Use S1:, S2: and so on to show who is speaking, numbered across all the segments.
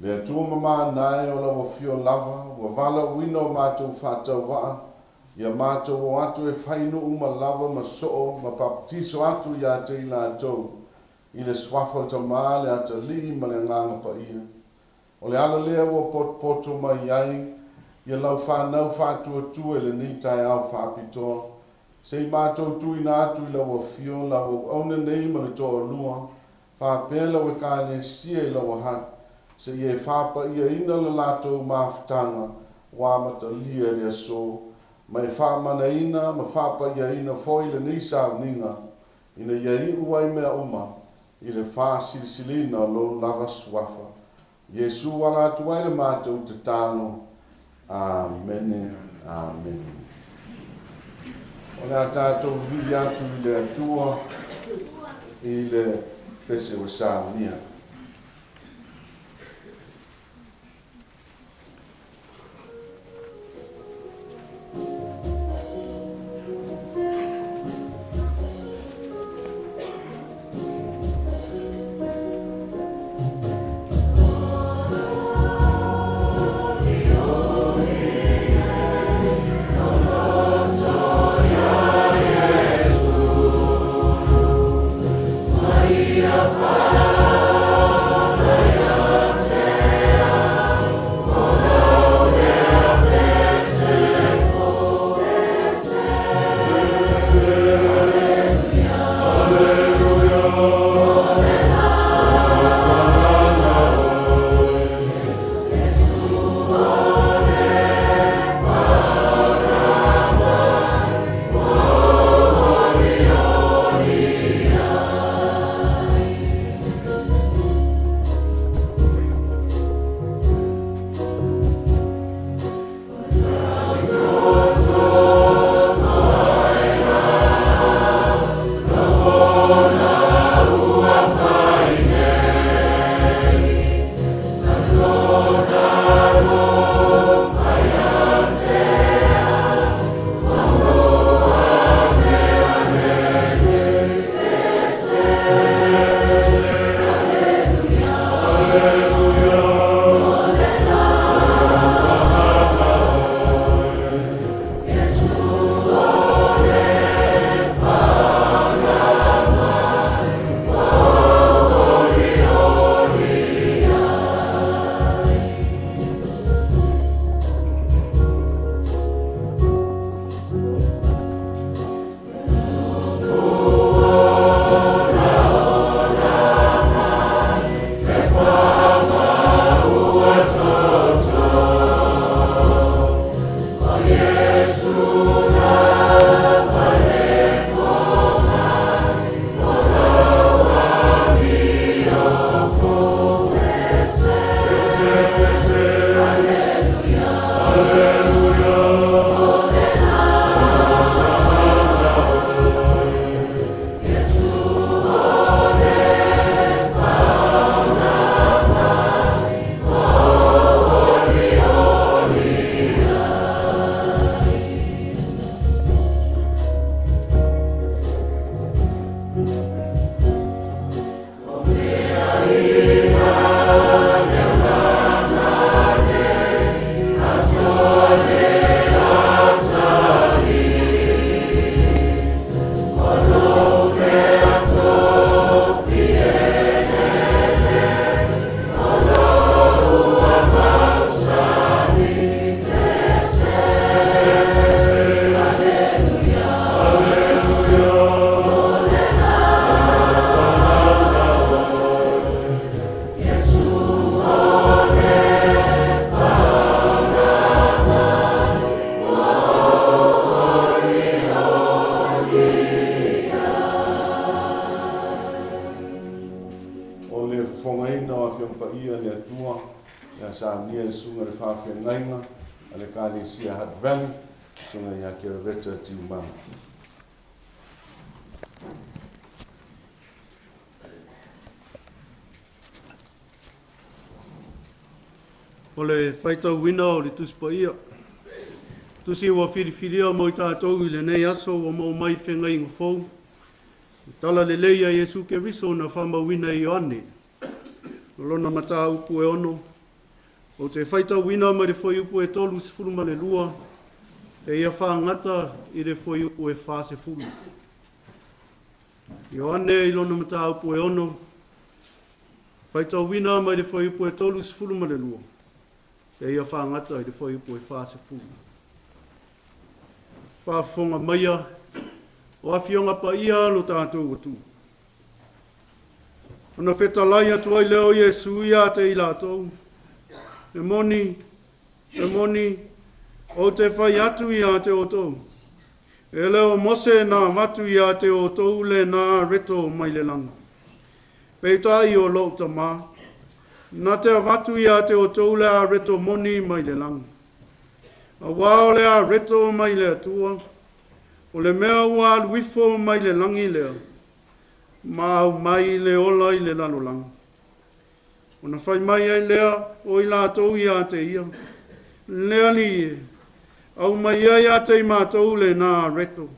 S1: Le atua mama nae o la wafio lava, wa vala wino mātou whātau waa, ia mātou o atu e whainu uma lava ma soo, ma baptiso atu ia te ila atou, i le swafa ta maa le ata li ma le nganga pa ia. O le ala lea o poto mai ai, ia lau whanau whātua tu e le ni tai au whāpitoa, se i mātou tu ina atu i la wafio, la o auna nei ma le toa lua, whāpela we kāne sia i la Hutt, se ie whāpa ia ina le lātou māwhitanga wā mata lia lea so, mai whāmana ina, ma whāpa ia ina fōi le ni Sauniga, ina ia i uai mea uma, i le whāsilisilina lo lava swafa. Yesu wala atu ai le mātou te tāno. Amen. Amen. O le tātou vi atu i le atua, i le pese o Sauniga.
S2: Sauniga sunga le Feagaiga a le Kalesia Hutt Valley sunga ia ke veta tiumanga.
S3: O le whaitau wina o le tuspa ia. Tusi wa whiriwhiria mo i tātou i le nei aso o mau mai whengai ngofou. Tala le leia Jesu ke riso na whama wina i ane. Lona mata upu e ono, O te whaitau wina ma re whai upu e tolu se fulu ma le lua, e ia whaangata i re whai upu e wha se fulu. I o ane i lona mata upu e ono, whaitau wina ma re whai upu e tolu se fulu ma le lua, e ia whaangata i re whai upu e wha se fulu. Whaafonga maia, o awhionga pa ia no tātou atu. Ona whetalai atu ai leo Iesu ia te i lātou. E moni, o te whai atu ia te o tau. E leo mose nā matu ia te o tau le nā reto mai le langa. Peitai o Lotu mā. Nā te watu ia te o tau le a reto moni mai le langa. A wao le a reto mai le atua. O le mea ua aluifo mai le langi lea. Mau mai le ola i le lalo langa. Ona whai mai ai lea o i lātou ia te ia. Lea li e. Au mai ai a te i mātou le nā reto.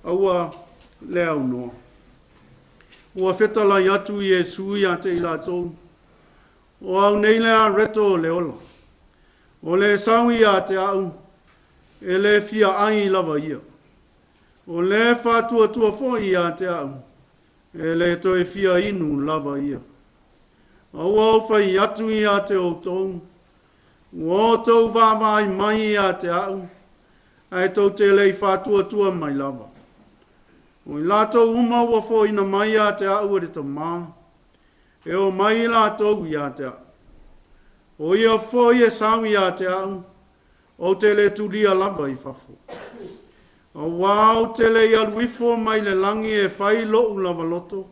S3: Aua lea unoa. Ua whetalai atu i e sui a te i lātou. O au nei lea reto le ola. O le saui a te au. E le fia ai lava ia. O le whātua tua fōi a te au. E le toi fia inu lava ia. Au au whai atu i a te o tau. O tau wāwai mai a te au. Ai tau te lei whātua tua mai lava. O i lātou uma ua fōi na mai a te au e ta mā. E o mai lātou i a te au. O ia fōi e sawi a te au. O te le tulia lava i whafo. O wāo te le aluifo mai le langi e whai lo lava loto.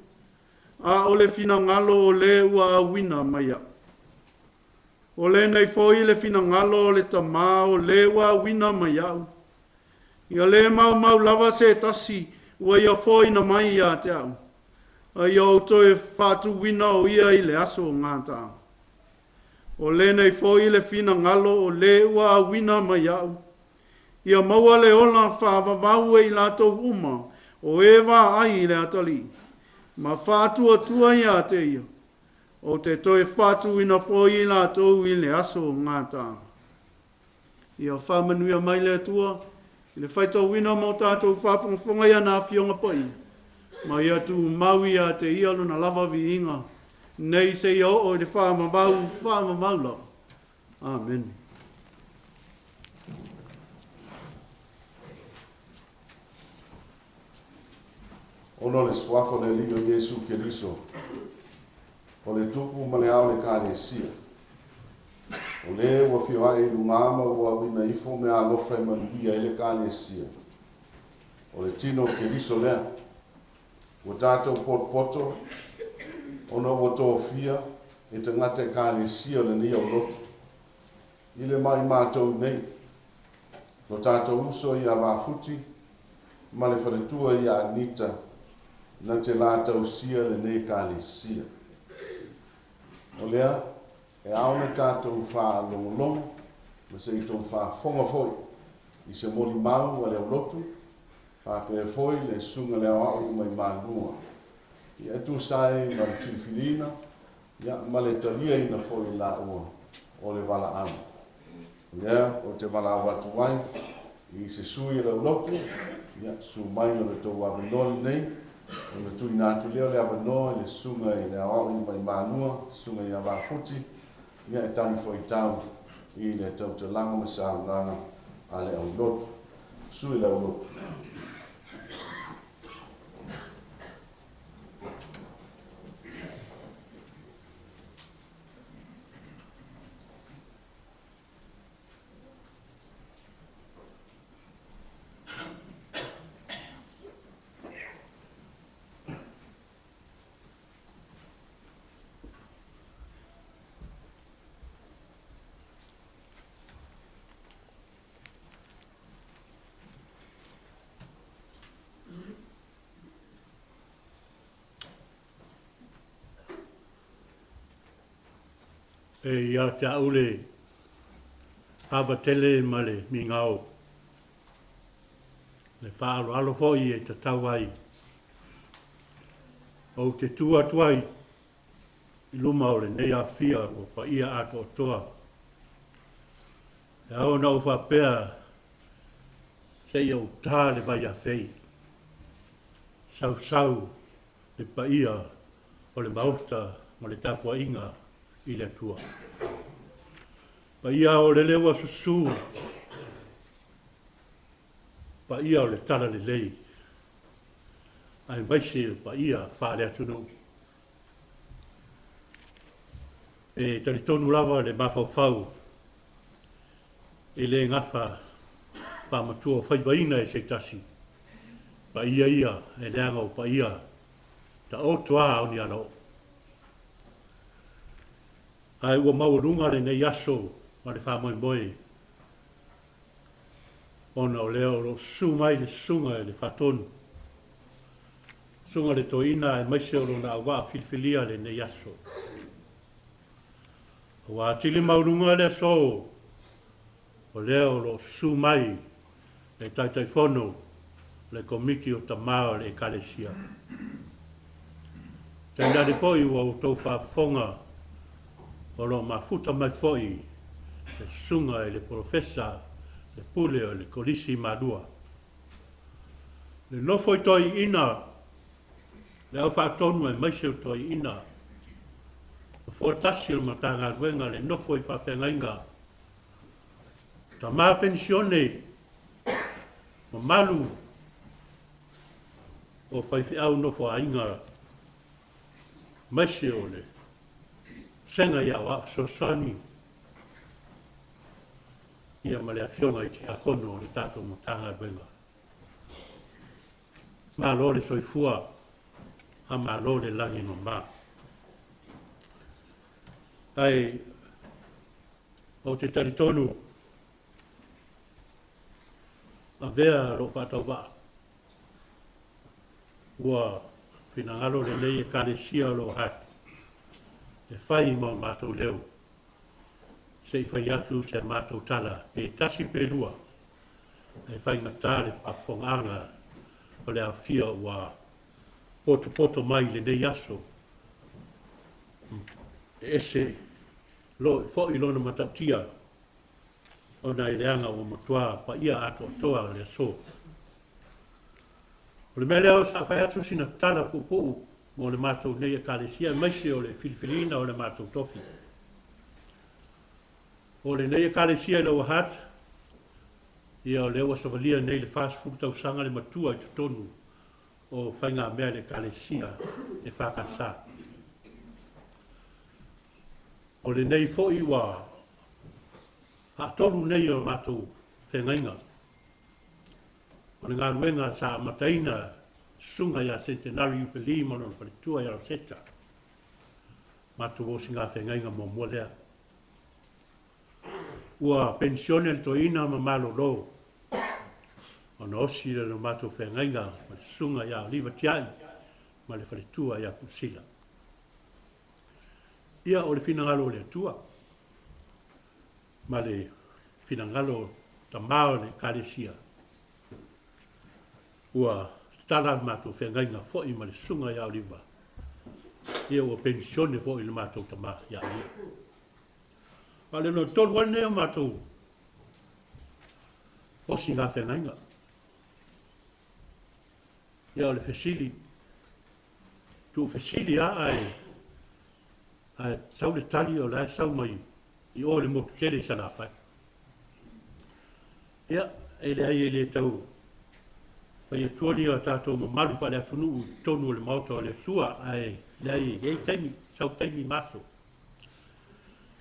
S3: A o le fina ngalo o le ua awina mai a. O le nei fōi le fina ngalo o le tamā o le ua awina mai au. Ia le mau lava se tasi ua ia fōi na mai a te au. A ia o toi whātu wina o ia i le aso o ngāta au. O le nei fōi le fina ngalo o le ua awina mai au. Ia maua le ola whaavavau e i lātou uma o e wā ai i le atali. Ma whātua tua ia te ia. O te toi whātu ina fōi i lātou i le aso o ngāta. Ia whamanuia mai le atua. I le whaitau wina mo tātou whaafonga ia nā whionga pai. Ma ia tu maui a te ia luna lava vi inga. Nei se ia o i le whaamavau la. Amen.
S1: Ono le swafo le ligo Yesu Keriso. O le tupu ma le au le kāresia. O le ua whioa e lungama ua wina ifo me alofa i manuia i le kāresia. O le tino Keriso lea. Ua tātou poto, ono ua tōwhia e te ngate kāresia le nia o Lotu. I le mai mātou nei. No tātou uso i a wāfuti, ma le wharetua i a Agnita, na te lātau sia le ne kāresia. O lea, e aone tātou wha longolongo, ma se i tō wha whonga foi, i se mori mau a leo Lotu, wha pe foi le sunga leo au mai mānua. I atu sai ma le filifilina, ia ma le talia ina foi la ua, o le wala anu. Lea, o te wala watu wai, i se sui leo Lotu, ia su mai o le tō waminoli nei, o le tui nātu leo le awanoa, le sunga i le au i mai mānua, sunga i a wāfuti, ia e tani fo i tau i le tau te langa ma sa unanga a le au Lotu, sui le au Lotu.
S4: E ia te aule hawa tele ma le mingao. Le whaaro alo foi e te tauai. O te tua tuai i luma o le nei a fia o pa ia ato toa E au na ufa pea se iau tā le vai a fei. Sau le paia o le mauta ma le tapua inga i le tua. Paia o le lewa susu. Paia o le tala le lei. Ai maise paia whaare atunu. E talitonu lava le mawhau e le ngafa whamatua whaivaina e se tasi. Paia ia e leanga o paia ta o toa o ni ano. Ai ua maurunga le nei aso ma le whamoe moe. Ona o leo lo sumai le sunga e le whatonu. Sunga le toina e maise o lo na awa filfilia le nei aso. Wa tili maurunga le aso o leo lo sumai le taitai fono le komiti o tamao le kalesia. Tenda de foi o tau whafonga o lo mafuta mai foi le sunga e le profesa le pule o le kolisi madua. Le no foi toi ina le au whaatonu e maise o toi ina o fuatasi o matanga ruenga le no foi whawhengainga ta maa pensione o malu o whaifi au no fo ainga maise o le senga ia wa sosani ia male a fionga i tia kono o le tato mo tanga benga. Ma lo le soifua a ma lo le langi no ma. Ai o te taritonu a vea lo whatau wa ua finangalo le nei e kalesia lo Hutt. E whai ma mātou leo. Se i whai atu se mātou tala. E tasi pelua. E whai ngata le whawhonganga o le awhia wa poto mai le nei aso. E ese lo fo i lona matatia o na i leanga o matua pa ia ato toa le so. O le mea leo sa whai atu sina tala pupu mo le mātou nei e kalesia maise o le filifilina o le mātou tofi. O le nei e kalesia le Hutt ia o le ua savalia nei le fast food tau sanga le matua i tutonu o whainga mea le kalesia e whakasa. O le nei fo i wa tolu nei o mātou whengainga. O le ngā ruenga sa mataina sunga ia centenary jubilee mo no whalitua ia Rosetta. Mātou o singa whengainga mo mualea. Ua pensione le toina ma malo lo. O na osi le no mātou whengainga ma le sunga ia Oliva Tiai ma le whalitua ia Pusila. Ia o le finangalo le atua. Ma le finangalo tamao le kalesia. Ua tala mātou whengainga fo'i ma le sunga ia Oliva. Ia ua pensione fo'i le mātou tamao ia ia. Ma le no tolu ane o mātou osi ngā whengainga. Ia o le fesili. Tu fesili a ai sau le tali o lai sau mai i o le motu kere sa nā whai. Ia, e le ai e le tau pai e tuani o tātou ma malu whale atunu tonu o le mauta o le tua ai le ai e taimi, sau taimi maso.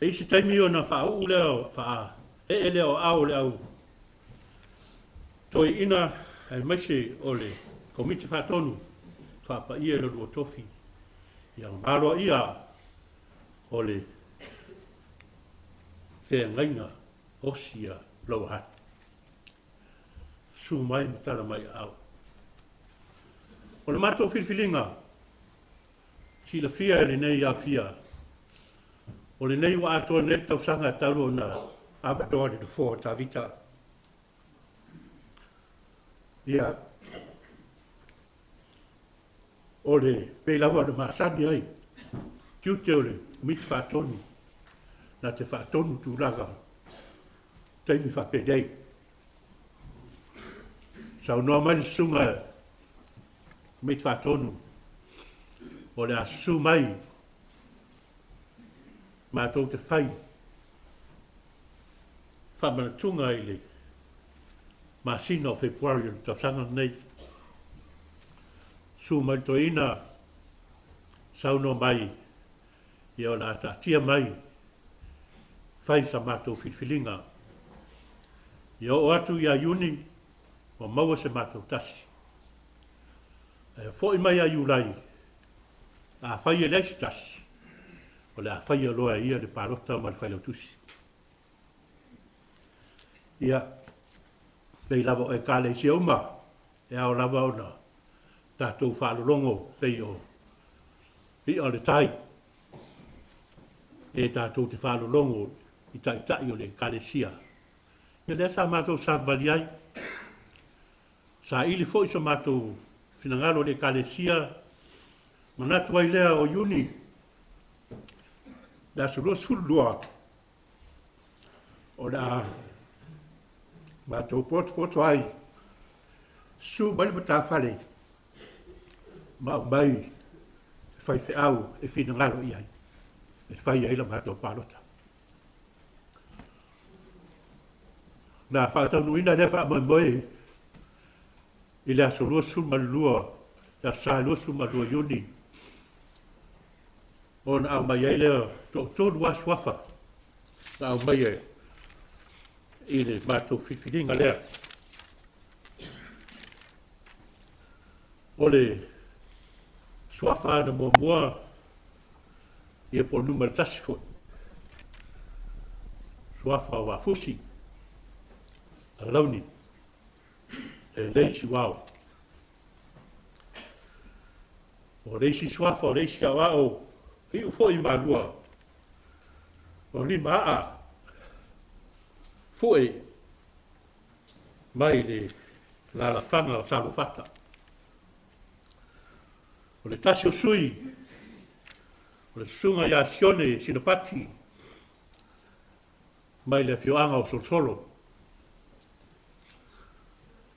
S4: E isi taimi o na whaau leo wha e leo au le au. Toi ina ai maise o le komiti whatonu wha pa ia le lua tofi. Ia maroa ia o le whengainga osia lau Hutt. Su mai matara mai au. O le mātou whilwhilinga, si la fia e le nei a fia. O le nei wa atoa nei tau sanga talu na abatoa de fo ta vita. Ia. O le peilawa de masani ai. Kiute o le mit whatonu. Na te whatonu tu laga. taimi whapedei. Sau noa mai sunga me whatonu. O le asu mai mātou te whai. Whamanatunga i le masina o Februari o tawhanga nei. Su mai to ina sauno mai i o la tatia mai whai sa mātou whiwhilinga. I o atu i a iuni o maua se mātou tasi. E fōi mai a iulai a whai e leisi tasi. O le a whai a loa ia le pārota ma le whai lau tusi. Ia, pei lava o e kāle si auma, e ao lava o na tātou whaalolongo pei o i o le tai. E tātou te whaalolongo i tai o le kāle sia. Ia lea sa mātou sa vali ai. Sa ili fo i sa mātou finangalo le kāle sia, manatu ai lea o iuni, da surua sulua o da mātou poto ai, su mai mata whale, ma mai whai au e finangalo i ai, e whai ai la mātou pārota. Nā whātanu ina le wha mai i le aso lua suma lua, le sa lua suma lua iuni. O na au mai ai lea tōnu aswafa, na au mai i le mātou whiwhiringa lea. O le swafa na mua i e po numar tasifo. Swafa o afusi. Alauni, e leisi wao. O leisi swafa, o leisi awao, i ufo i malua. O ni maa, fue mai le lalafanga o salufata. O le tasi o sui, o le sunga ia sione sinapati, mai le fioanga o solsolo.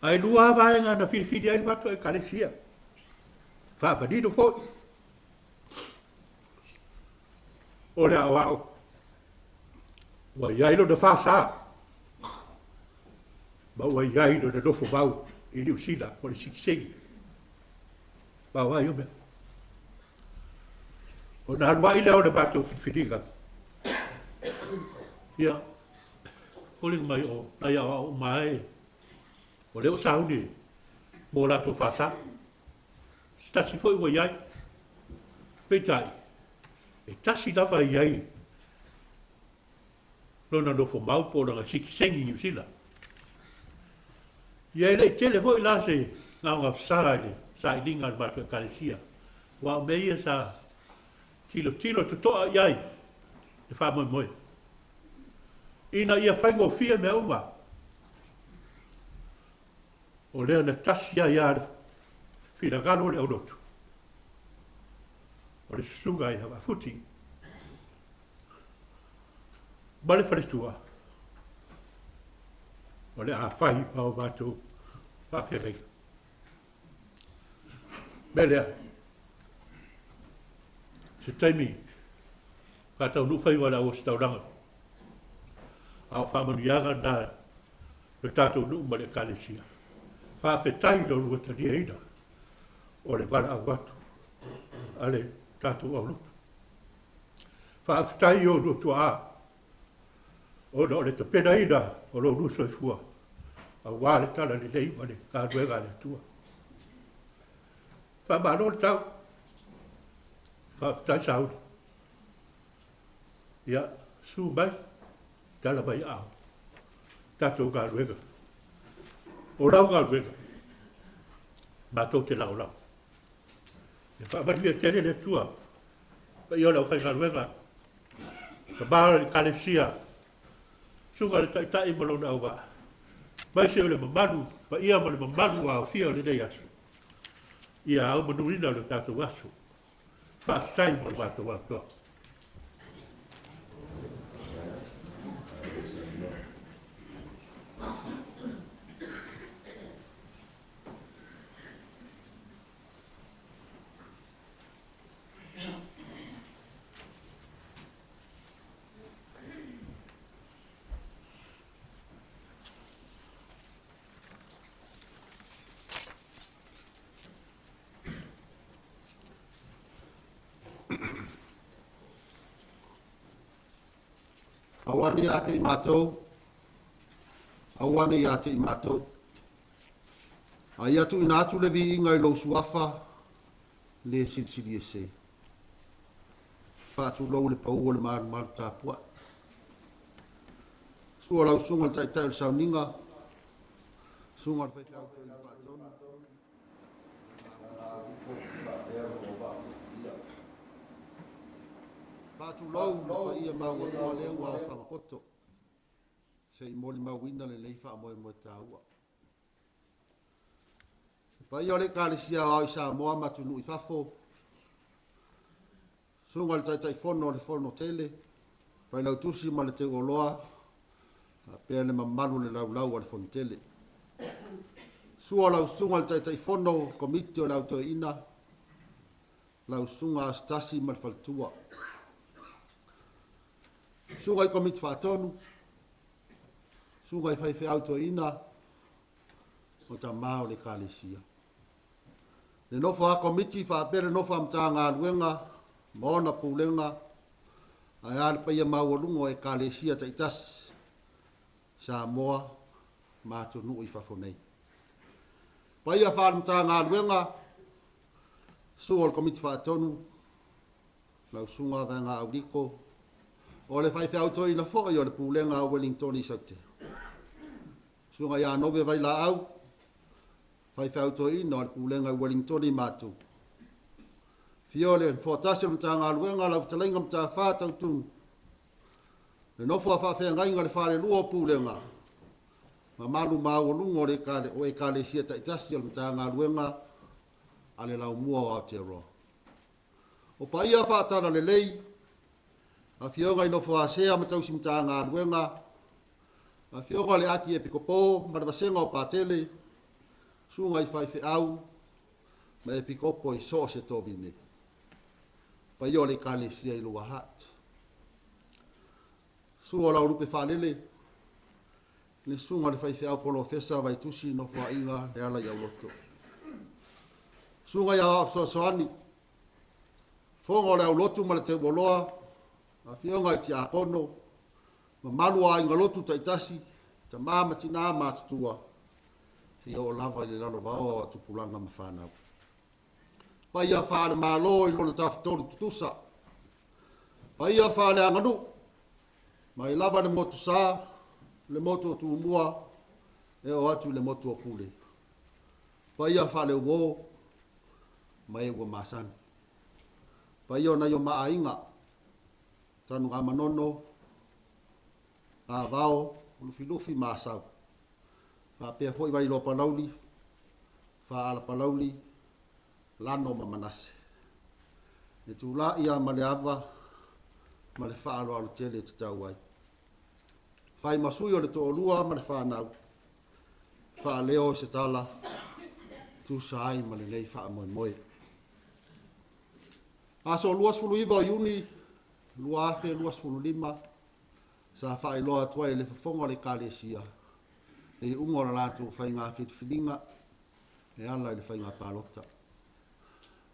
S4: Ai lua vaenga na filifili ai mato e kalesia. Fa padido foi. Ora wow. Wa yailo de fasa. Ba wa yailo de dofo bau i di usida por siksi. Ba wa yo be. Ona wa ile o de bato filifiliga. Ya. Koling mai o na ya o mai. O leo sauni, mō rātou whasa. Stasi foi wa iai. Peitai, e tasi lava iai. Lona nofo maupo na siki sengi New Zealand. Iai lei tele foi la se ngā ngā whasāne, sa i linga mātua kalesia. Wa o meia sa tilo tutoa iai, e wha moi moi. Ina ia whaingo fia me uma. O lea na tasi ia whiragalo le au Lotu. O le susunga i hawa futi. Ma le wharetua. O le a whahi pao mātou whawhiarega. Me lea, se taimi, kātau nuwhai wala o se tauranga. Au whamanianga nā, le tātou nu ma le kalesia. Whawhetai no rua tani eina, o le wara au atu, ale tātou au Lotu. Whawhetai o Lotu a, o le te pena ina, o lo ruso e fua, a wāre tala le nei mane, ka ruega le tua. Whamano le tau, whawhetai sauni. Ia, su mai, tala mai au, tātou ka ruega. O rau ngā ruega, mātou te lau lau. E whaamaria tere le tua, pa i ona whai ngā ruega, ka māra le kalesia, sunga le taitai malona au wā. Mai se o le mamanu, pa ia ma le mamanu a o fia o le nei asu. Ia au manuina le tātou asu, whaafitai ma le mātou wātua.
S2: Awane ia te i mātou. Awane ia te i mātou. Ai atu ina atu le vi inga i lo suafa le sili e se. Whaatu lau le pau o le maru tāpua. Sua lau sunga le tai le Sauniga. Sunga le whaiwhau te i whaatona. Whaatu lau pa ia maua noa leo au whamapoto. Se i moli mawina le leifa moe moe tāua. Pa ia le kālesia au i sa moa matunu i whafo. Sunga le tai fono le fono tele. Pai lau tusi ma le te oloa. Pea le mamalu le lau al fono tele. Sua lau sunga le tai fono komiti o lau to ina. Lau sunga astasi ma le faltua. Sunga i komiti whaatonu. Sunga i whaiwhi auto ina. O ta mao le kālesia. Le nofo a komiti whaapere nofo am tā ngā luenga. Maona pulenga. Ai ale pa ia maua e kālesia ta itas. Sa moa mātu nui whafonei. Pa ia whaam tā ngā luenga. Sua le komiti whaatonu. Lau sunga vanga au riko. O le whaiwhi auto ina fo i o le pulenga o Wellington i saute. Sunga ia nove vai la au. Whaiwhi auto ina o le pulenga o Wellington i mātu. Fiole, fōtasi o mta ngā luenga lau talainga mta whātau tūnu. Le nofo a whawhengainga le whare lua pulenga. Ma malu māu lungo o e kālesia ta itasi o mta ngā luenga a le lau mua o Aotearoa. O pa ia whātara le lei. A fionga i nofo a sea matausi mta ngā luenga. A fionga le aki e pikopo, marawasenga o pātele. Sunga i whaiwhi au. Ma e pikopo i so se tōwine. Pa io le kālesia i lua Hutt. Sua lau rupe whanele. Le sunga le whaiwhi au polo fesa vai tusi no wha inga le ala iau Lotu. Sunga ia hapso soani. Fonga le au Lotu ma le te woloa. A fionga i ti a kono. Ma malua inga Lotu ta itasi. Ta mama tina mātutua. Si o lava i le lalo vao a tupulanga ma whanau. Pa ia whaare mālo i lona tawhitoru tutusa. Pa ia whaare anganu. Ma i lava le motu sā, le motu o tuumua, e o atu le motu o pule. Pa ia whaare uo, ma e ua māsani. Pa ia na i o maa inga, tanu ngā manono, a vao, lufi māsau. Wha pia hoi vai lo palauli, wha ala palauli, lano ma manase. Ne tu la ia ma le ava, ma le whaalo alu tele te tau ai. Whai masui o le to olua ma le whanau. Wha leo se tala, tu sa ai ma le nei wha moe moe. Aso luas fulu iwa o iuni, lua afe luas fulu lima, sa whai loa tuai le whafonga le kālesia. Le ungo la lātu whai ngā whitwhilinga, e ala le whai ngā pālota.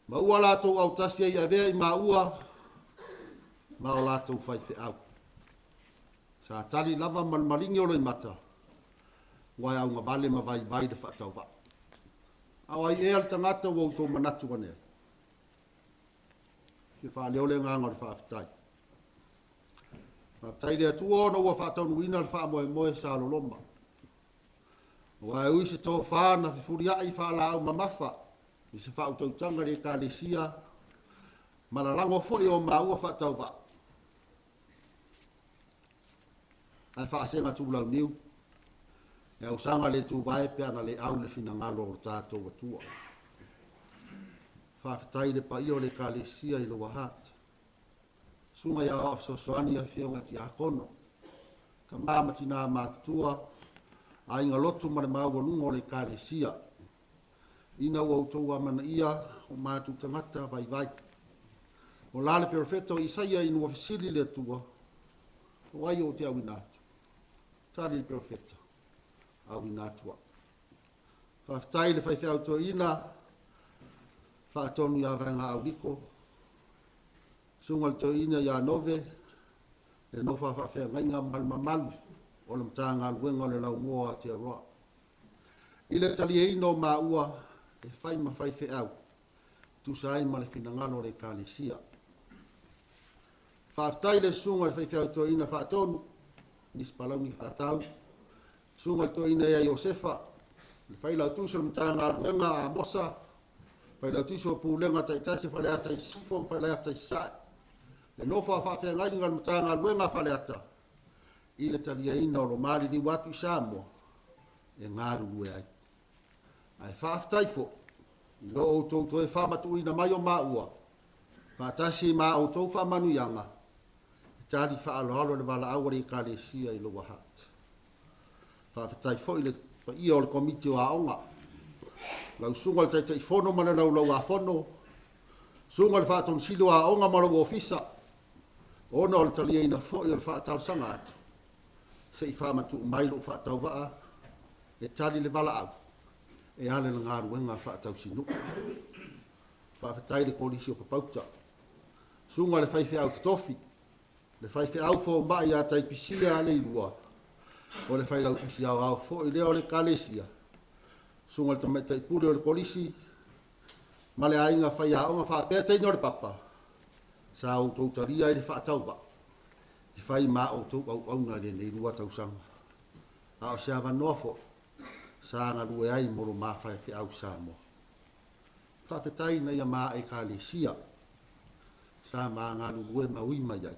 S2: Ma ua lātou au tasi ai avea i mā ua, ma o lātou whaiwhi au. Sa tali lava malmalingi o loi mata, wai au ngā vale ma vai vai de whaatau wa. Au ai ea le tangata wau tō manatu wanea. Si wha leo le nganga le whaafitai. Whaafitai lea tua ona ua whaatau nuina le wha moe moe sa loloma. Wai ui se tō whaana whifuria ai wha la au mamafa. I se wha utautanga le kālesia, malalango fwoi o maua whaatau wa. Ai wha asenga tūlau niu, e au sanga le tū vai pia na le au le fina ngalo o tātou wa tua. Wha whitai le pa io le kālesia i loa Hutt. Sunga ia o soani a whionga ti a kono. Ka māmati nā mātua, a inga Lotu ma le maua lungo le kālesia. Ina ua utou amana ia o mātu tangata vai vai. O lale perfeta o Isaia inu ofisili le tua. O ai o te awinatu. Tari le perfeta. Awinatua. Whaftai le whaiwhi auto ina. Whaatonu ia vanga au riko. Sunga le to ina ia nove. Le no fa ngainga mal o le mtanga luenga le lau moa te roa. Ile tali e ino ma ua e fai ma fai fe au. Tu sai ma le finangalo le kalesia. Whaftai le sunga le fai fe au to ina whaatonu. Nis Alauni whaatau. Sunga to ina ea Iosefa. Le fai lau tuso le mtanga luenga a mosa. Fai lau tuso pulenga taitasi fai leata i sifo fai leata i sai. Le nofa whawhia ngainga le mtanga luenga fai leata. Ile talia ina o lo mali di watu Samoa. E ngaru lue ai. Ai whaftai fo. I lo o tau e whamatu ina mai o maua. Whatasi ma o tau whamanu yanga. Tari whaaloalo le wala awari kalesia i loa Hutt. Whaftai fo i le i o le komiti o aonga. Lau sunga le taitai fono mana lau a fono. Sunga le whaaton silo a aonga mara o ofisa. Ona o le talia ina fo i o le whaatal sanga atu. Se i whamatu mai lo whaatau waa. E tari le wala au. E ale na ngā ruenga whaatau sinu. Whawhetai le kolisi o papauta. Sunga le whaiwhi au totofi. Le whaiwhi au fo mai a taipisia le ilua. O le whailau tusi au fo i leo le kalesia. Sunga le tamaitai pule o le kolisi. Ma le ainga whai a onga whapea teino le papa. Sa au tautaria i le whaatau ba. I whai ma o tau au auna le nei lua tausanga. A o sea vanoa fo. Sa ngā rue ai moro mawhai te au Samoa. Whawhetai na ia maa e kalesia. Sa maa ngā rue maui mai ai.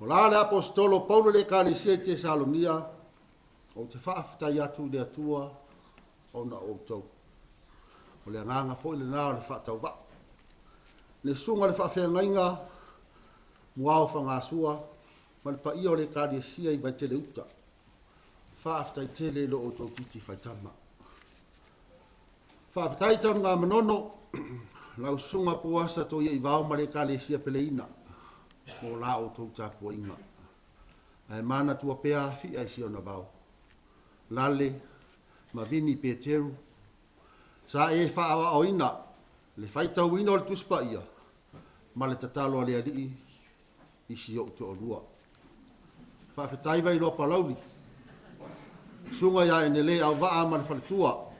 S2: O la le apostolo Paulo le kalesia te Sauniga. O te whawhetai atu le atua. O na o tau. O le nganga fo le nao le whaatau wa. Le sunga le whawhea ngainga. Muao whangasua. Malpa ia o le kalesia i vai te le uta. Whaafitai tele lo o tau piti whaitama. Whaafitai tau ngā manono, lau sunga puasa to ia i wao mare kalesia peleina, o la o tau tāpua inga. Ai mana tua pea fi ai si ona wao. Lale, mavini Peteru, sa e whaawa o ina, le whaitau ina o le tuspa ia, ma le tatalo a le alii, isi o te o rua. Whaafitai vai loa Alauni, sunga ya enele au waa man falatua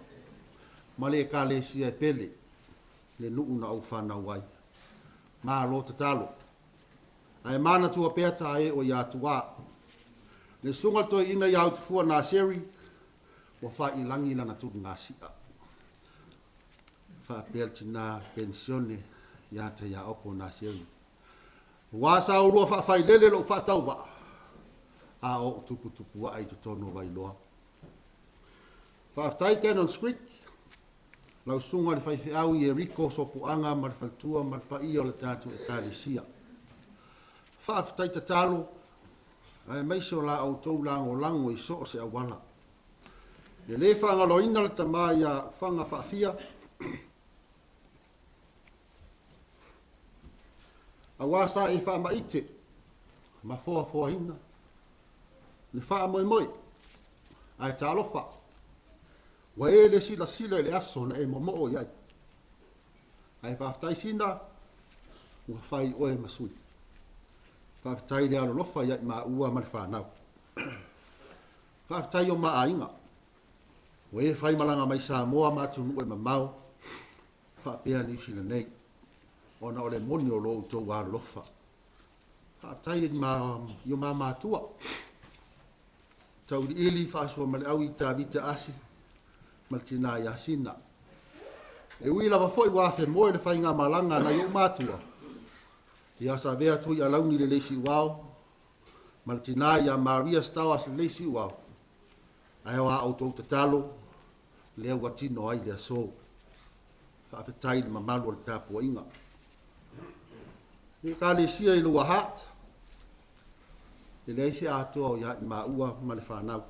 S2: ma le kalesia e pele le nuu na au whanau wai ma lo tatalo ai mana tua peta e o ya tua le sunga to ina ya utfua na seri wa fa ilangi lana tu ngasia fa peltina pensione ya te ya opo na seri wa sa uru fa fa lele lo fa tauba a o tupu tupu ai to tono vai loa. Whaftai Canon Script, lau sunga le whaiwhi au i e riko so puanga ma le whaltua ma le pai o le tātu e kalesia. Whaftai tatalo, ai meiso la au tau lango lango i so se awala. E le whangaloina le tamai a whanga whawhia, a wasa e whamaite, ma foa hina, le wha moi moi, ai talofa, wa e le sila le aso na e momo o iai. Ai whaftai sina, ua whai oe masui. Whaftai le alo lofa iai ma ua mali whanau. Whaftai o maa inga. Wa e whai malanga mai Samoa matunu e mamau. Whapea ni sila nei. Ona o le moni o lo utou alo lofa. Whaftai i ma matua. Tauri ili whaasua male au i tā vita asi. Maltina yasina. E wila wa foi wafe moe le whainga malanga na yo matua. Ia sa vea tui Alauni le leisi wao. Maltina ya Maria Stawas le leisi wao. Ai wa auto tatalo. Lea watino ai lea so. Whaafetai le mamalu le tāpua inga. E ka le sia i lua Hutt. E leisi atua o ia i maua ma le whanau.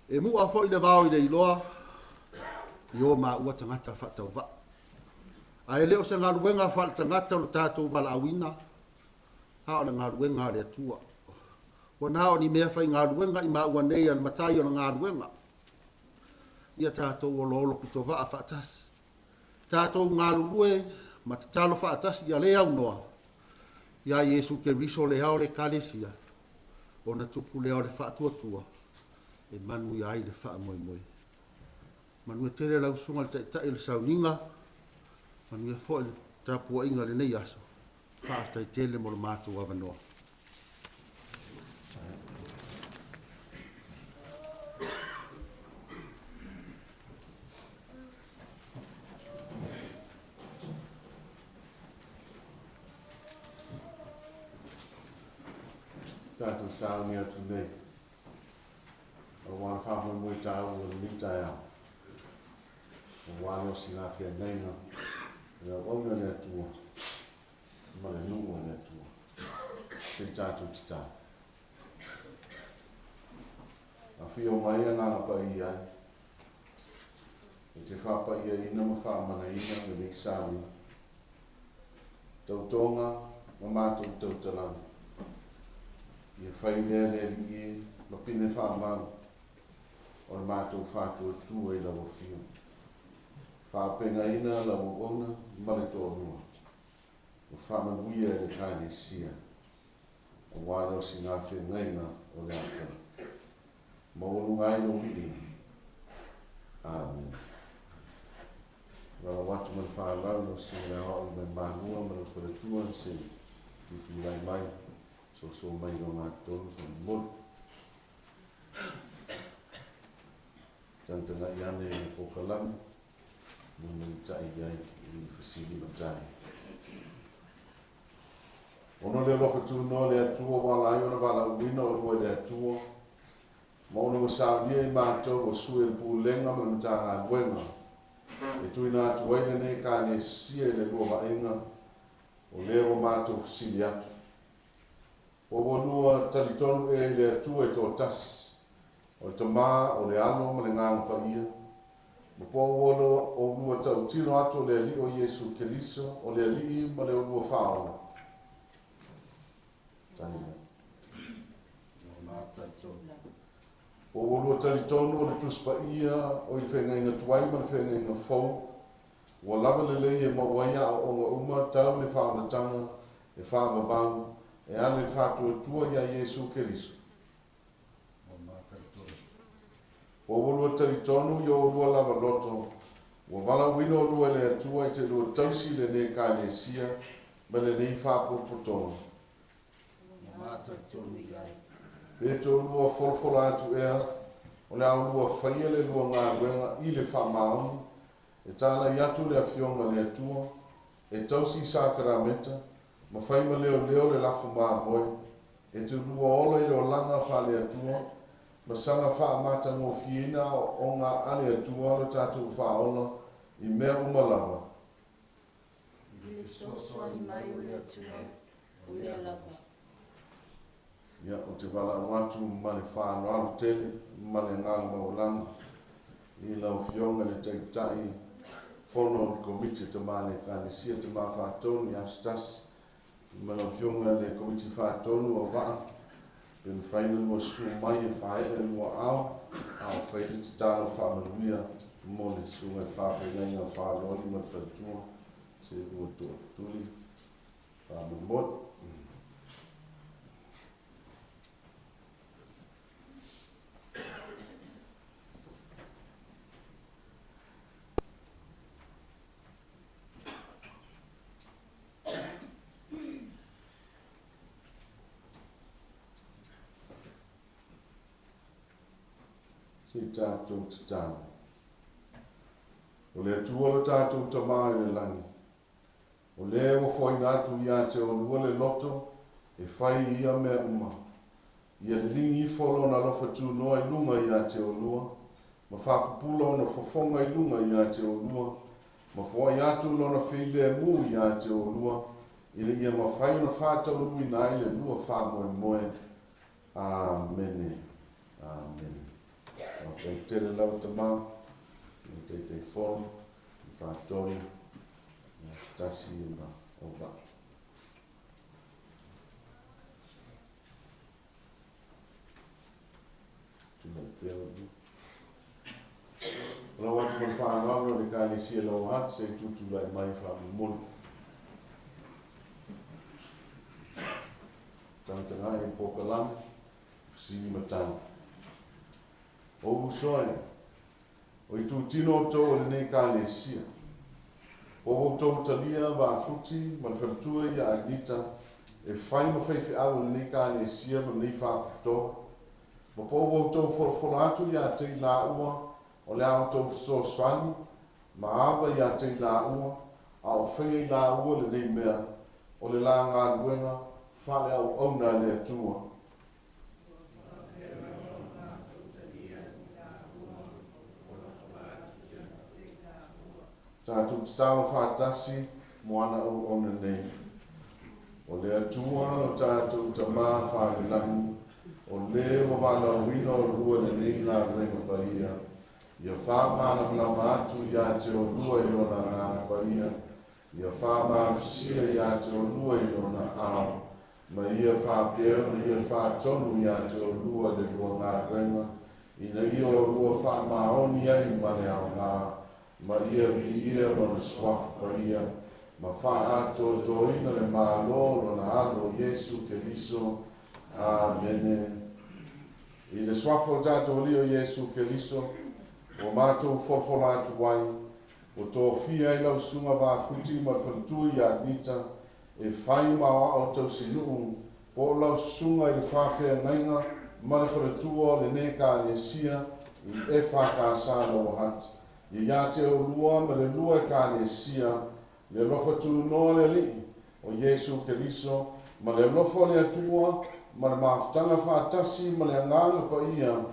S2: E mua foi le vao i le iloa. Yo ma ua tangata whatau wa. Ai leo se ngā ruenga whal tangata o tātou wala awina. Hao na ngā ruenga le atua. Wa nao ni mea whai ngā ruenga i ma ua nei al matai o na ngā ruenga. Ia tātou o lolo kuto wa a whatas. Tātou ngā rurue ma te talo whatas i a lea unoa. Ia Yesu ke riso le hao le kalesia. O na tupu le hao le whaatuatua. E manu ia ai le wha moi moi. Manu e tere lau sunga le tai le Sauniga. Manu e fo le tapua inga le nei aso. Whaafta i tele mo le mātou avanoa.
S1: Tātou Sauniga atu nei. O wana whaamua mui tāu o mita ea. O wana o singa whia neina. Ia wauna le atua. Ma le nungo le atua. Se tātou tita. A whio mai a nganga pa i ai. E te whapa i ai ina ma whaamana ina me nek sāwi. Tautonga ma mātou tautalanga. Ia whai lea lea li e ma pine whaamau. O le mātou whātua tua i lawa whio. Whāpenga ina lawa wona ma le tōrua. O whamanuia e le kāne sia. O wāna o singa whengaina o le awhana. Ma olu ngai no wii. Amen. Rawa watu man whālau no singa hau me mānua ma le wharatua se tutu lai mai. So mai no mātou so mol. Tantanga iane e pokalam. Muna i tai iai i whasiri ma tai. Ono le lofa tu no le atua wala i ona wala uina o rua le atua. Ma ono wa saulia i mātou o sue le pūlenga ma le mtaha abuenga. E tuina atu waile ne ka ne sia le lua vaenga. O le o mātou whasiri atu. O wanua talitonu e le atua e tō tas. O te mā o le ano ma le ngānga pa ia. Ma po wono o lua tau tino atu le li o Yesu Keliso o le li ma le o lua whaona. Tanina. O wanua talitonu o le tuspa ia o i whenga inga tuai ma le whenga inga fau. Wa lava le lei e mawaia o onga uma tau le whaona tanga e whaama bangu. E ane whātua tua ia Yesu Keriso. O walua taritonu i o rua lava loto. Wa wala wino o rua le atua i te rua tausi le ne ka le sia. Ma le nei whāpopotonga. Peto rua folfola atu ea. O le au rua whaia le rua ngā ruenga i le whamaoni. E tāna i atu le awhionga le atua. E tausi sākarameta. Ma whai ma leo leo le lafu maa moe. E te rua ola i o langa whale atua. Ma sanga wha mata ngō whiena o ngā ane atua le tātou wha ola i mea umalawa. Ia o te wala watu ma le wha alu tele ma le ngāng maulanga. I lau whionga le teitai whono o komiti te mane ka ne sia te maa whātonu i astasi. Mana whionga le komiti whātonu o waa. Pena whaina lua su mai e whae e lua au. Au whaile te tāna whamanuia. Mo le sunga e whawhengai a whāloni ma whātua. Se lua tō tuli. Whamamot. Se tātou te tāna. O le atua le tātou tamā i le langi. O le o whaina atu i a te o lua le loto e whai ia mea uma. Ia lingi i wholo na lofa tū noa i lunga i a te o lua. Ma whapupulo na whafonga i lunga i a te o lua. Ma whai atu lo na while mu i a te o lua. Ina ia ma whai na whātau lui na i le lua whamoe moe. Amen. Amen. O te tere lau te mā, o te whoro, i whātori, i tasi i ma o wā. Tūnei pēo ni. Lau atu man whāngaura ni kāne sia lau Hutt, se tutu lai mai whāmi molu. tanga e pokalam si matang o soe o i tu tino to o le nei kalesia o to talia va futi ma fertua ia Agnita e fai ma fai fe au le nei kalesia ma nei fa to ma po o to for atu ia te la ua o le auto so swani ma ava ia te la ua au fai la ua le nei mea o le la ngā luenga whale au auna le atua. Tātou te tāma whātasi moana au auna nei. O le atua no tātou ta mā whale langi o le o wala wina o rua le nei ngā luenga paia. Ia whāmana mla mātu ia te o rua i ona ngā paia. Ia whāmana sia ia te o rua i ona ao. Ma ia whāpeo na ia whātonu ia te o rua le rua ngā luenga. Ina ia o rua whāmaoni ai ma le ao ngā. Ma ia vi ia rona swafu pa ia. Ma whaato toina le mālo rona alo Yesu Keliso. Amen. I le swafu o tātou lio Yesu Keliso. O mātou whorwhora atu wai, o tō whia i lau sunga wā whuti ma whantua i Agnita, e whai mawa o tau sinuu, po lau sunga i le whawhea ngainga, ma le wharatua le neka le sia, i e whakasana o Hutt. I ia te o lua ma le lua e ka le sia, le lofa tu noa le li, o Yesu Keliso, ma le lofa le atua, ma le maftanga whātasi, ma le anganga pa ia.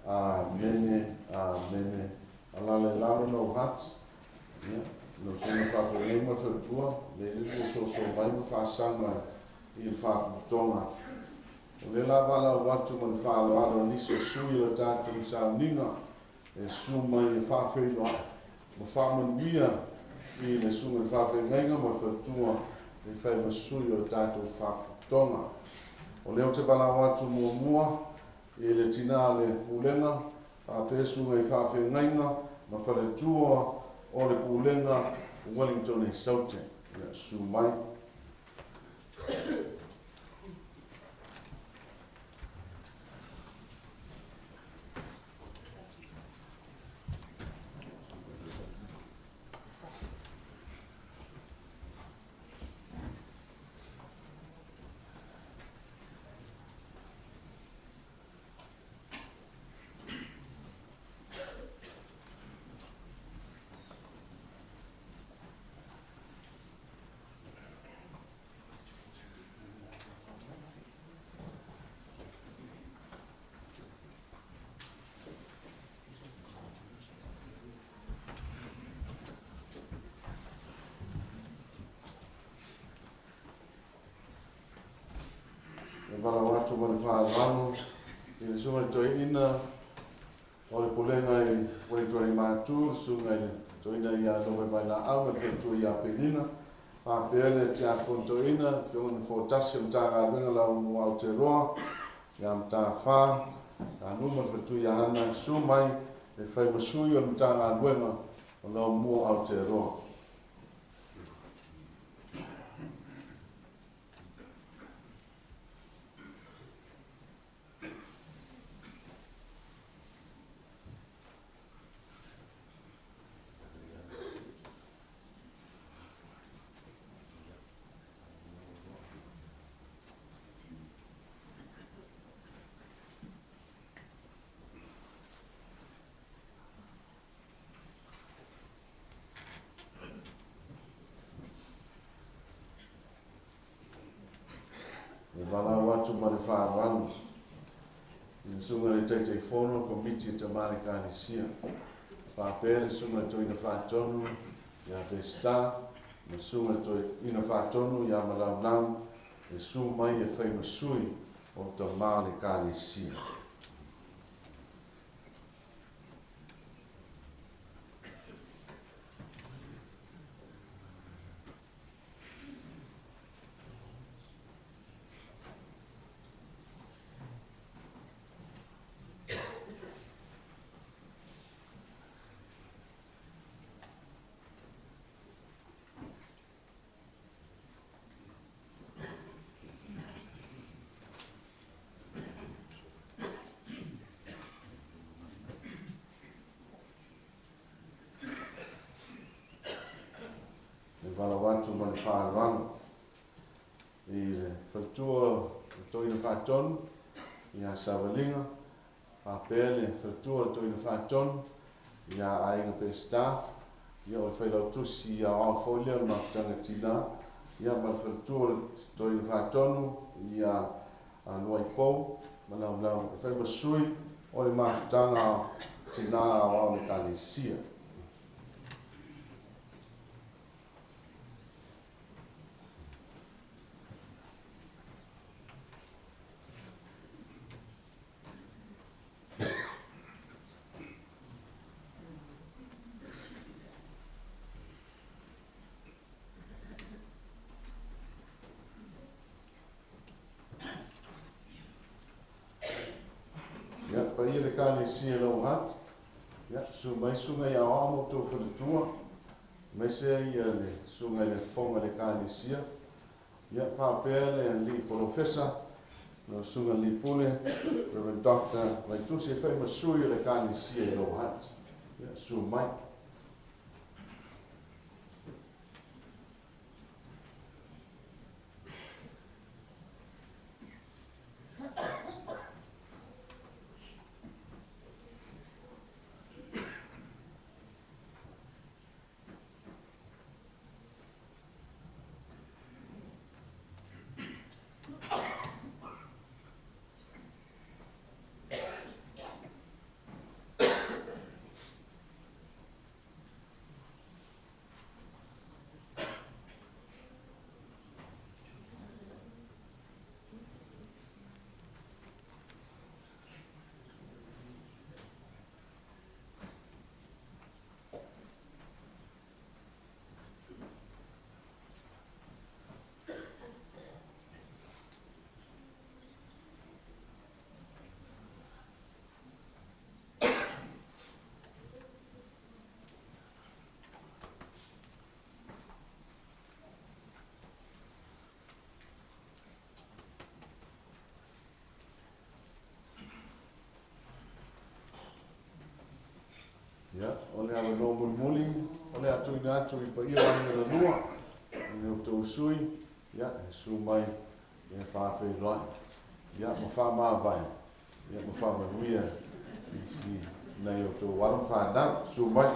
S1: Amen. Amen. Ala le lalo no Hutt. No sona whawhare ma whatua. Le le so vai ma whasanga i le whaputonga. O le la wala watu ma le whaaloalo niso sui o tātou Sauniga. E su mai e whawhailoa. Ma whamanuia i le sunga le whawhaingainga ma whatua. E whai ma sui o tātou whaputonga. O leo te wala watu mua i le tina le pulenga, a pesu ngai whawhi ngainga, ma whare tua o le pulenga Wellington e Saute, ia su mai. Wala watu ma le whaarano, i le sunga toi ina, o le pulenga i Wellington i mātū, sunga i toi ina i a nowe mai la au, e whentua i a penina, pāpeale te a konto ina, whionga ni fōtasi am tā ngā runga lau mu Aotearoa, i am tā whā, ka numa whentua i a hana, su mai, e whai masui o tā ngā runga, o lau mu Aotearoa. Wala watu ma le whaarano. I sunga le teitei whono, komiti te marika le sia. Whapere sunga toina whaatonu, ia Vesta, na sunga toina whaatonu, ia Malaulau, e su mai e whai masui o te marika le sia. atu ma le whāruanga. I le whaktua toi na whātonu, i a Savalinga, pēle whaktua toi na whātonu, i a ainga pēstā, i o le whailau tusi i a au folia ma tanga tina, i a ma le whaktua toi na whātonu, i a luai pou, ma lau lau, e whai masui, o le mafutanga tina au le kalesia. Ya, pa ia le kalesia lau Hutt, ya, su mai sunga ia o amo tō whanatua, mai sea ia le sunga le whonga le kalesia, ya, whapea le li profesa, no sunga li pule, Reverend Dr. Mai tusi e whai masui le kalesia lau Hutt, ya, su mai. Ya, ole awa no muli, ole atu ina atu i pa ia wani na lua, ole o tau sui, ya, su mai, e whawhi rai, ya, ma wha vai, ya, ma wha manuia, i si, nei o tau waram whanang, su mai.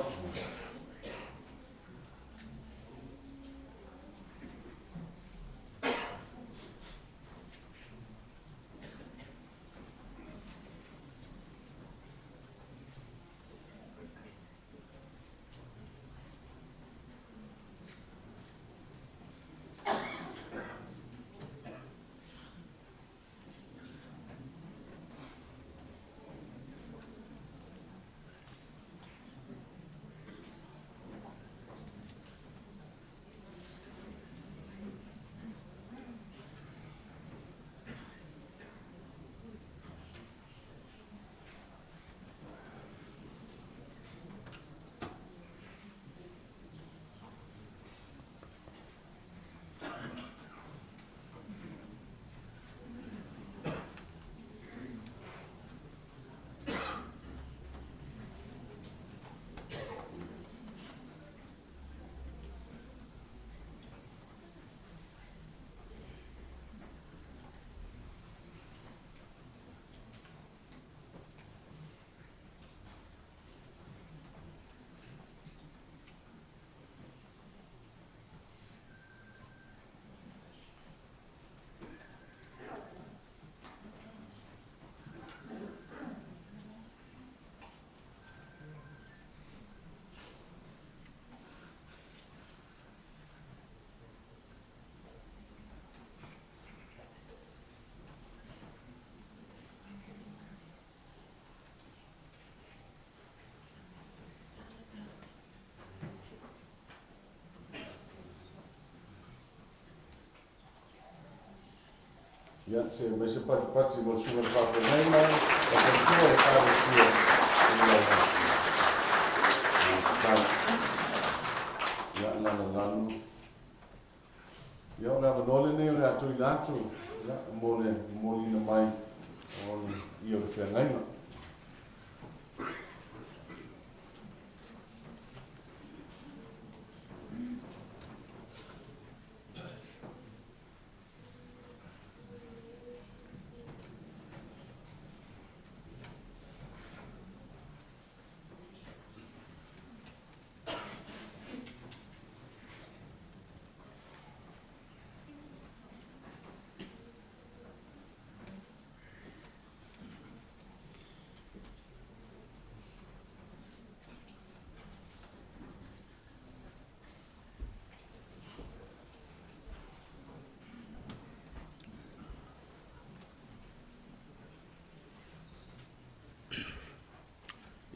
S1: Ya, se me se pati mo sunga pa ko nei mai, pa ko ko e ka sia. Ya, na. Ya, na nole nei le atu ilatu. Ya, mo ina mai o i o Feagaiga.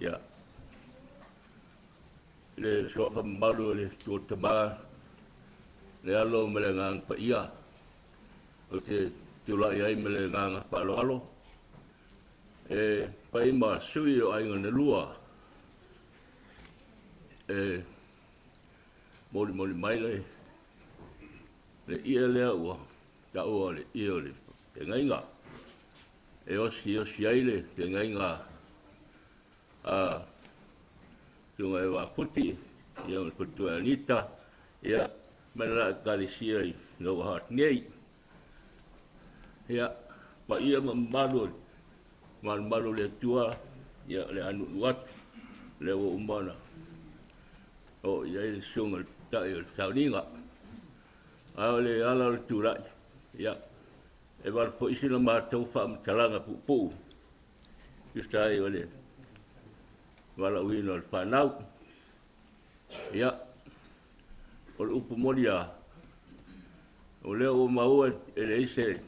S5: Ia. Le soka malu le tua tama. Le alo me le ngang pa ia. O te tula iai me le ngang pa alo. E pai ma sui o ainga ne lua. E moli mai le ia lea ua. Ta ua le ia le. Te ngainga. E osi aile te ngainga. Tunga e wa puti. Ia me putu Agnita. Ia mena kalisia i no Hutt ngei. Ia pa ia malu le tua. Ia le anu nuat. Le o umana. O ia i sunga tai o Sauniga. Ao le ala le turai. Ia. E wala po isina mātou whaamtalanga pupu. Justa ai o le. Wala uino le whanau. Ia. O le upu moria. O leo o maua e le ise.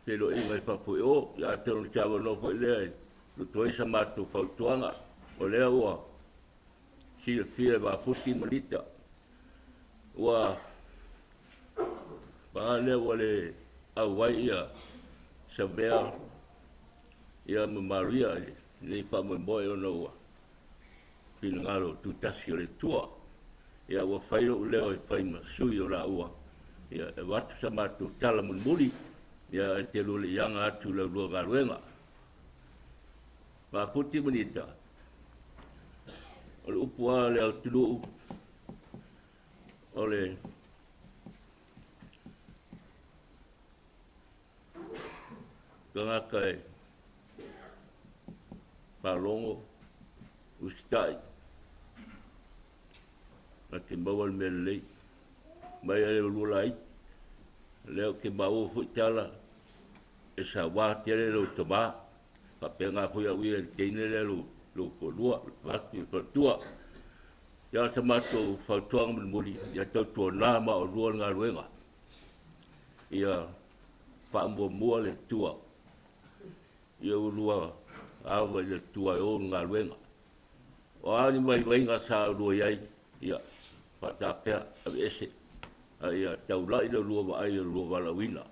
S5: Pero inga i papu e o. Ia tero ni tawa no po i lea. Luto isa mātou whautuanga. O leo ua. Sila fia wa futi malita. Ua. Paa leo o le. Awai ia. Sabea. Ia Maria. Nei whamamboe o noa. Pina ngaro tutasi o le tua. Ia ua whairo leo e whaima sui o la ua. Ia e watu sa mātou tala muri. Ia e te lule ianga atu le lua garuenga. Wa puti manita. O le upua le au tulu. O le Gangaka e Palongo Ustai na te mawal me lei mai e lulai leo ke mau futala e sa wa tere lo toma pa penga fu ya wi te ne lo ko lua pasti ko tua ya sa mato fa tuang muri ya to to na ma o lua nga luenga ia pa mo mo le tua ia lua awa le tua o nga luenga o ani mai nga sa lua ia ia pa ta pe a ese ia tau lai le lua ai le lua wala wina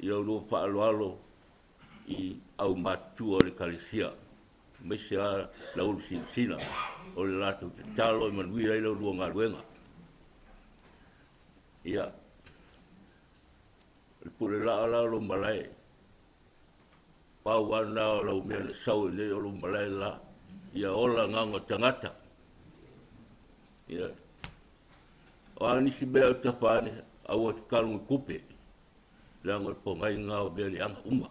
S5: ia lua pa alo i au matua le kalisia me se a la ul sina o le lato te talo i manui ai le lua nga luenga ia le pure la lo malai pau ana lo me sau le lo malai la ia ola nganga tangata ia o ani si be ta pane au kalu kupe lango po mai ngau be li anga uma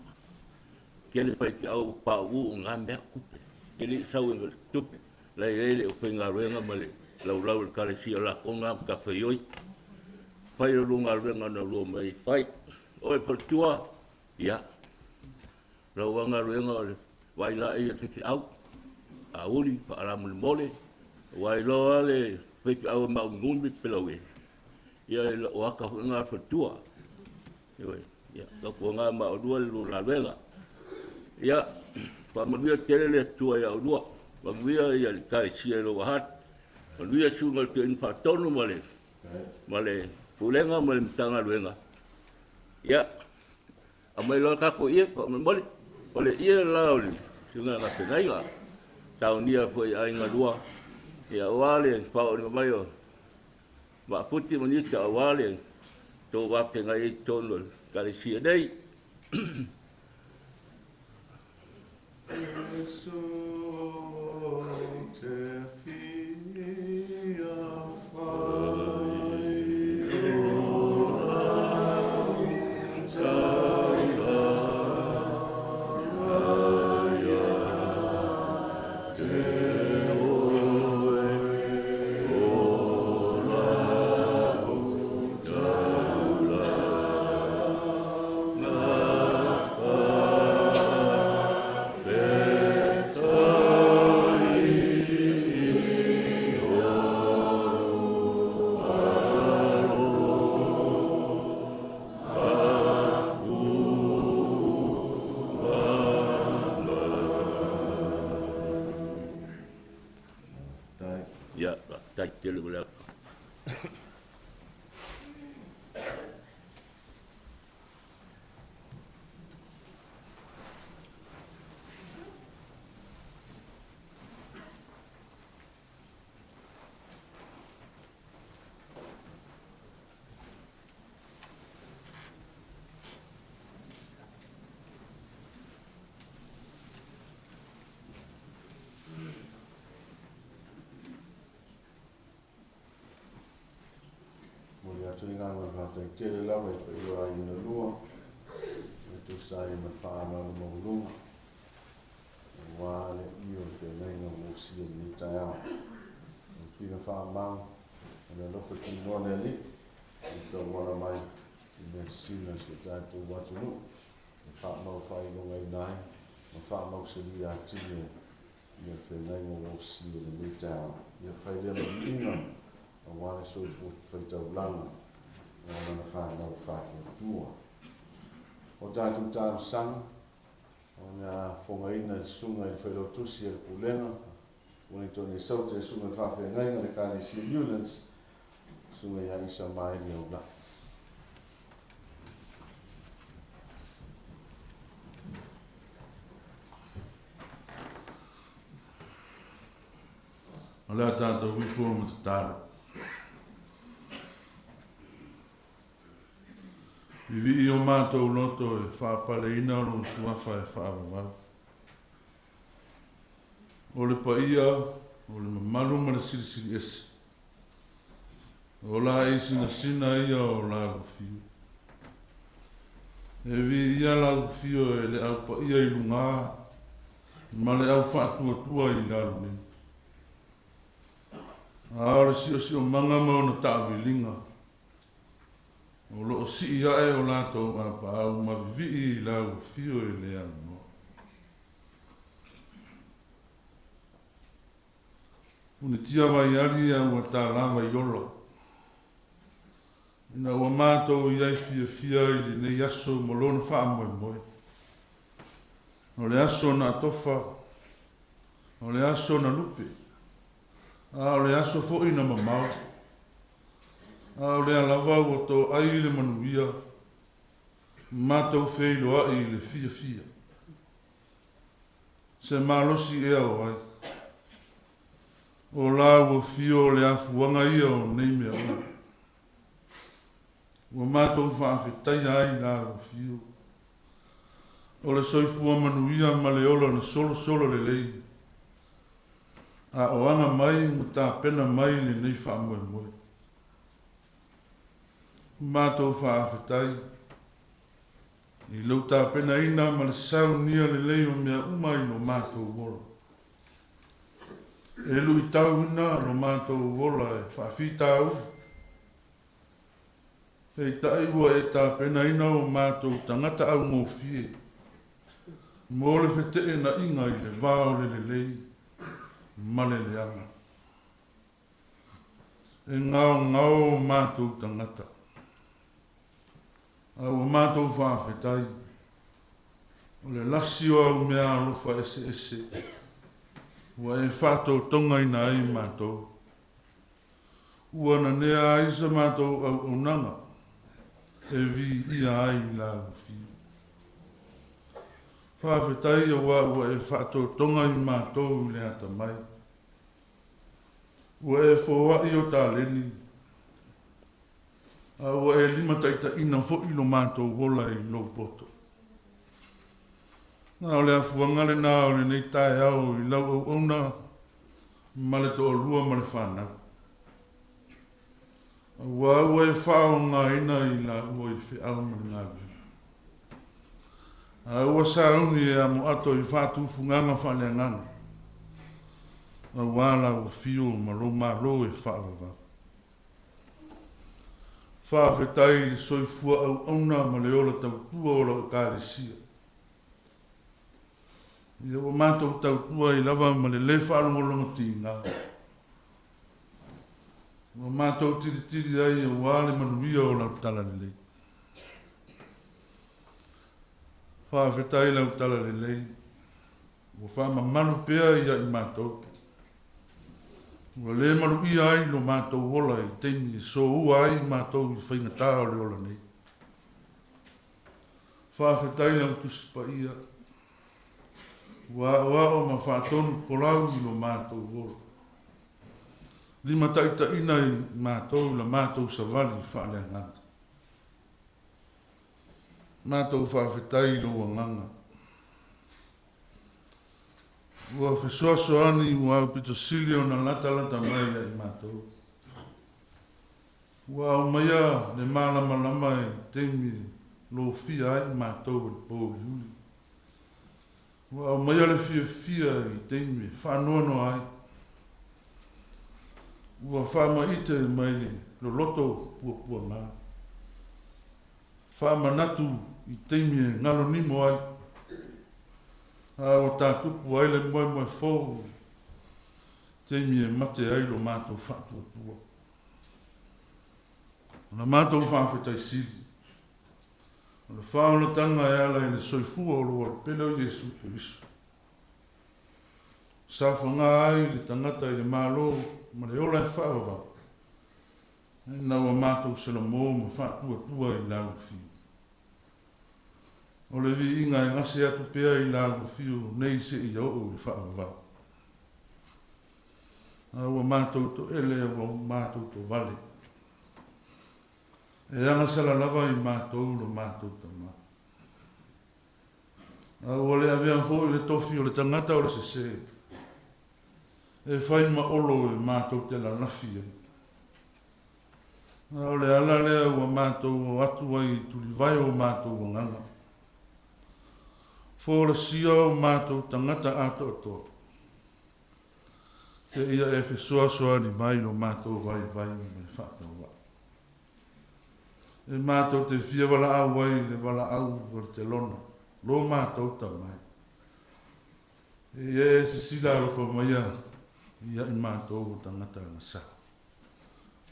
S5: kele pai au pa u ngambe kupe kele sau ngal tupe la ele o penga renga male lau kale si la konga ka feyoi pai lo ngal renga no lo mai pai oi por tua ia lo wanga renga vai la e te au a uli pa ala mole vai lo ale pe au ma ngumbi pelowe ia o aka nga por tua ia lo nga ma o dua lo la renga ia pa mabia tele tua ia o dua mabia ia kai si lo Hutt mabia sungal te in fa tonu male pulenga male tanga renga ia amai lo ka ko ia pa mole ole ia lauli sunga na Feagaiga Sauniga foi ai nga dua ia wale pa o mai o ba puti manita wale to wa penga i tonu kalisia dei
S1: tui ngā ngā whātai tere lawa i pa iwa i na lua. E tu sai ma whāna na maulunga. E wāle i o te nenga o sia ni tai au. E pina whāmau. E na lofa ki mone li. I tō wana mai i me sina se tātou watunu. E whāmau whainonga i nai. Ma whāmau se li a tine. Ia whenenga o sia ni tai au. Ia whailea ma inga. A wāle soi whaitau langa. O mana whānau whātua tua. O tātou tāru sanga. O ngā whongaina i sunga i whairotusi e kulenga. O ni tōni saute e sunga i whawhengainga le kāne si Newlands. Sunga ia isa mai ni au la.
S6: O lea tātou wifo mo te tāru. Vivi i o mātou loto e whāpale ina o suafa e whaawawau. O le paia, o le mamalu ma le sirisiri esi. O la e sina sina ia o la fiu. E vi ia la fiu e le au paia i lunga, ma le au whaatua tua i la lune. A ora si o manga mo na tāwilinga. O lo si ia e o lato a pa au ma vivi i lau fio i le anō. Uni tia vai ali a ua tā lava i olo. Ina ua mātou i ai fia i li nei aso mo lona wha moe moe. O le aso na tofa, o le aso na lupe, a o le aso fo ina mamau. A o lea lava o tō ai le manuia, mātou wheilo ai le fia. Se mālosi ea o ai. O la o fio le afuanga ia o nei mea ua. O mātou whaafetai ai la o fio. O le soifua manuia ma le ola na solo le lei. A o anga mai mo tā pena mai le nei whaamoe moe. Mātou whaafetai. I lauta pena ina ma le sau nia le leo mea umai no mātou wola. E lui tau ina no mātou wola e whaafitau. E tai ua e tā pena ina o mātou tangata au mō fie. Mō le whete e na inga i le vāo le lei. Male le anga. E ngao mātou tangata. A o mātou whaafetai. O le lasi o au mea alofa ese. Ua e whātou tonga ina ai mātou. Ua na nea aisa mātou au nanga. E vi ia ai la uwhi. Whaafetai ua e whātou tonga i mātou le ata mai. Ua e whawai o tā leni. Ua e lima taita ina fo ilo mātou wola i lo poto. Nā o le afuangale nā o le nei tae au i lau au ona ma le to lua ma le whanau. Ua e whao ngā ina i la ua i whi au ma ngā wina. Ua saungi e amo ato i whātufu nganga whanea nganga. Ua la ua fio ma lo e whaavava. Whaafetai li soifua au auna ma le ola tautua o la kāresia. Ia o mātou tautua i lava ma le whaalongolonga tīnga. O mātou tiritiri ai o wāle manuia o lau tala le lei. Whaafetai lau tala le lei. O whaama manu pēa ia i mātou. Ua le maru ia ai no mātou wola i teimi so ua ai mātou i whaingatā o le ola nei. Whaafetai lau tusi pa ia. Ua o ma whaatonu kolau i no mātou wola. Lima taita ina i mātou la mātou savali i whaale nganga. Mātou whaafetai no nganga. Ua whesoaso ani ua au pito silio na lata mai ai mātou. Ua au maia le malama e teimi lo fia ai mātou le pōli uli. Ua au maia le fia i teimi whanono ai. Ua whamaite mai lo loto pua ngā. Whamanatu i teimi e ngalo nimo ai. O tātupu ai le moe fōu. Teimi e mate ai lo mātou whātua. Na mātou whāwhetai siri. Le whaonatanga e ala i le soifua o loa pele o Jesu Christu. Sa whanga ai le tangata i le mālo ma le ola e whaawawau. E nau a mātou sela mō ma whātua i lau whiu. O le vi inga e ngase atu pea i lau whiu nei se i au o le whaawawau. Aua mātou to ele o mātou to vale. E anga sala lava i mātou lo mātou tama. Aua le avea fo i le tofi o le tangata o le sese. E whai ma olo e mātou te la nafi e. Aua le ala lea ua mātou o atu ai tuli vai o mātou o ngana. Fo le sia o mātou tangata ato ato. Te ia e fesoa soa ni mai lo mātou vai me whātau wa. E mātou te fia wala au ai le wala au o te lona. Lo mātou ta mai. E se sila o whamaia ia i mātou o tangata na sa.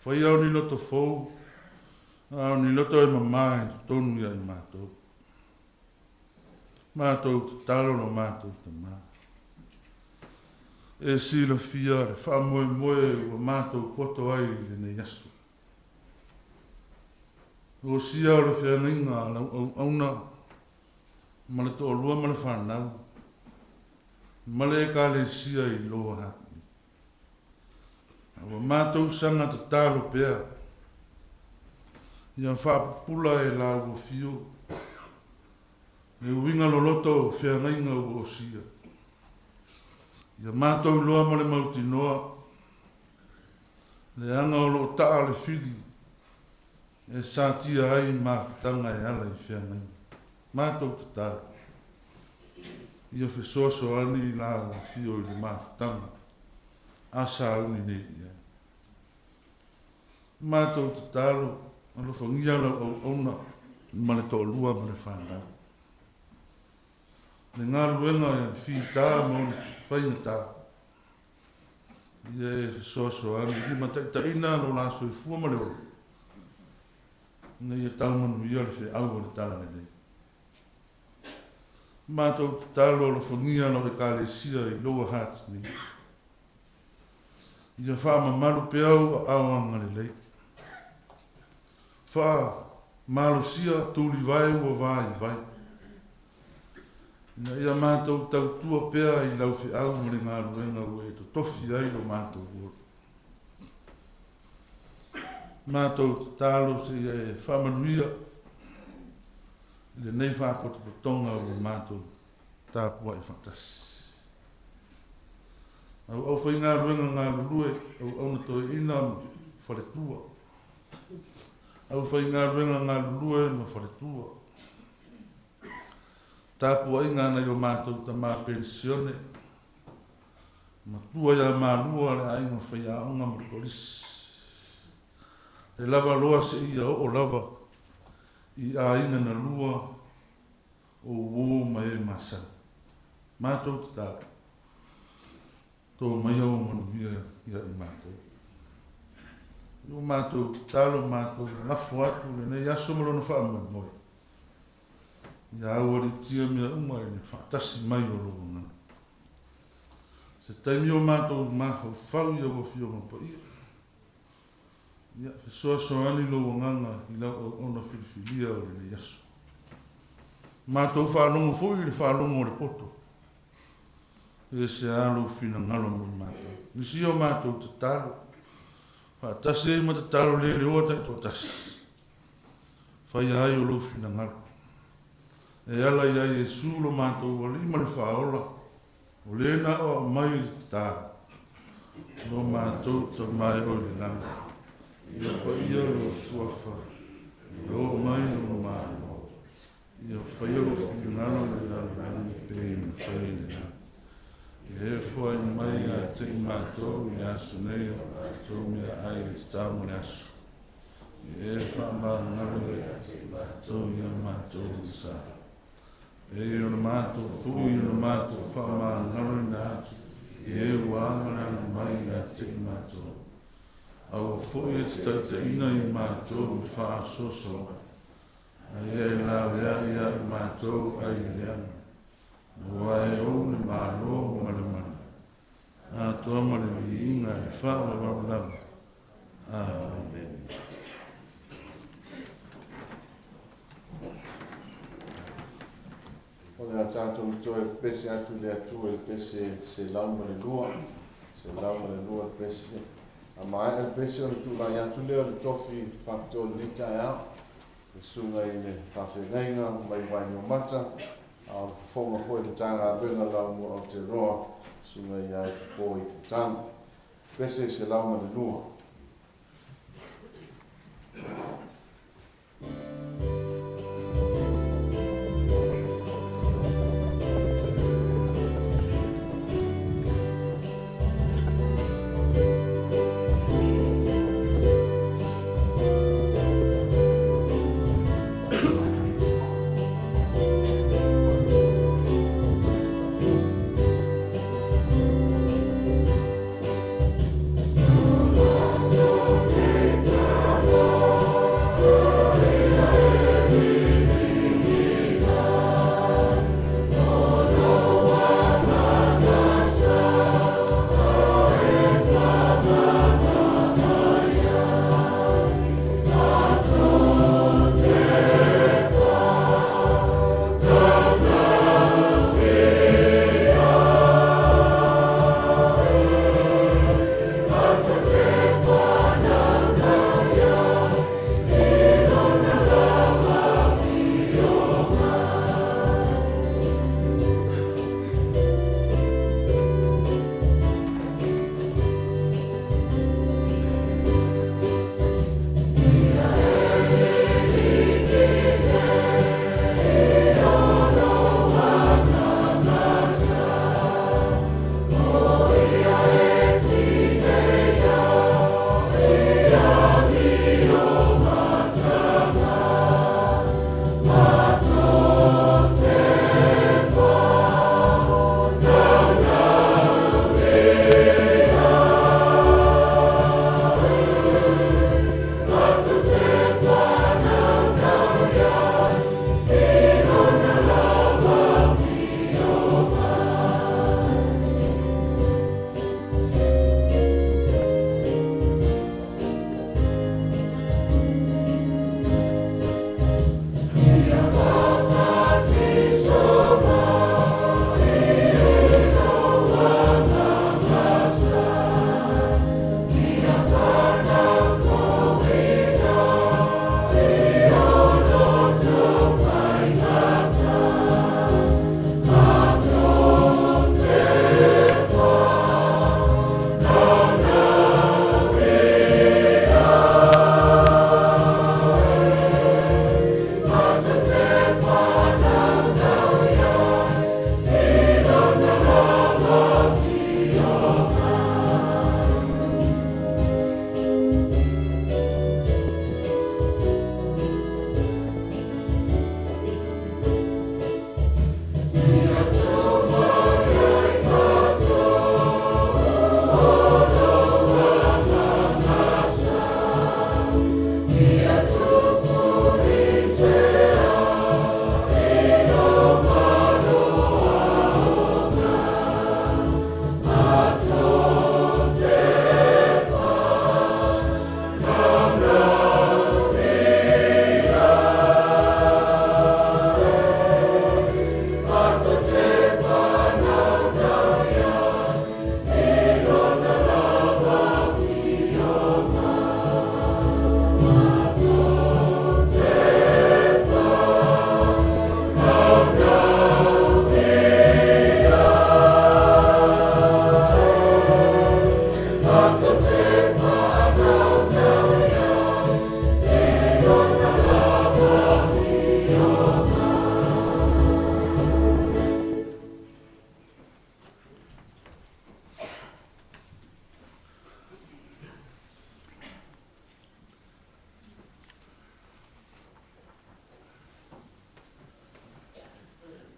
S6: Whai au ni loto fōu, au ni loto e mamai tonu ia i mātou. Mātou te talo no mātou ta mai. E sila fia le wha moe o mātou poto ai le ne yasu. O sia o le whianginga auna ma le to lua ma le whanau. Ma le ka le sia i loa hapni. O mātou sanga te talo pea. Ia whapula e la o fio. E uinga lo loto o whianginga o Osiga. Ia mātou loa ma le mauti noa. Le anga o lo taa le whiri. E sātia ai māwhitanga e ala i whiangai. Mātou te tāra. Ia whesoso ani la o whio i le māwhitanga. Asa auni nei ia. Mātou te tāro. Alo whangiala o ona. Ma le tō lua ma le whanau. Le ngā ruenga e whi tā mo le whainga tā. Ia e whesoso ani. Ia ma taina no la soi fua ma le oro. Nei e taumanu ia le whi au le tala nei. Mātou te talo lo whangia no e kālesia i loa Hutt ni. Ia wha malu pe au awanga le lei. Wha malusia tūli vai ua vai. Ina ia mātou tau tua pea i lau whi au mo le ngā ruenga ua e to tofi ai lo mātou ua. Mātou te tālo se ia e whamanuia. Le nei whāpota potonga o mātou tāpua e whantasi. Au whai ngā ruenga ngā lulue, au na toi ina wharetua. Au whai ngā ruenga ngā lulue ma wharetua. Tāpua inga nei o mātou ta mā pensione. Ma tua ia mā lua le ainga whai aonga mo polisi. E lava loa se ia o lava i a inga na lua o uo mai e masa. Mātou te tā. Tō mai au manuia ia i mātou. Iu mātou tālo mātou lafu atu le nei aso malona whaamai moi. Ia awari tia mea umai ne whaatasi mai o loa ngana. Se taimi o mātou māwhau whau ia wafio mapa ia. Ia, so ani lo nganga i lau ona filifilia o le yaso. Mātou whaalongo fōi le whaalongo o le poto. E se alo fina ngalo mo mātou. Nisi o mātou te talo. Whaatasi e ma te talo le oa tai tō tasi. Whai ai o lo fina ngalo. E ala ia e sulo mātou o lima le whaola. O le na o mai te talo. Lo mātou te mai o le nanga. ia pa ia lo suafa, lo mai lo mano, ia whaia lo whingano le lalani pe mo whai le na. E fwai mai a te mātou i aso nei o mātou mea ai le tāmu le aso. E whama ngaro e mātou i a mātou i sa. E o na mātou fui o na mātou whama ngaro i na atu. E wāngana mai a te mātou. Au fwoi e te taitaina i mātou i whaasoso. A e la rea i a mātou ai le leana. Wai o le malo ma le mana. A toa ma le inga e wha le wawalama. Amen.
S1: O le tātou to e pese atu le atu e pese se lau ma le lua. Se lau ma le lua e pese. A mai e pese o le tūrai atu leo le tofi whakto le lita e au. E sunga i le Feagaiga mai wai no mata. A fonga foi le tanga bena lau mo o te roa sunga i ai tupo i tanga. Pese se lau ma le lua.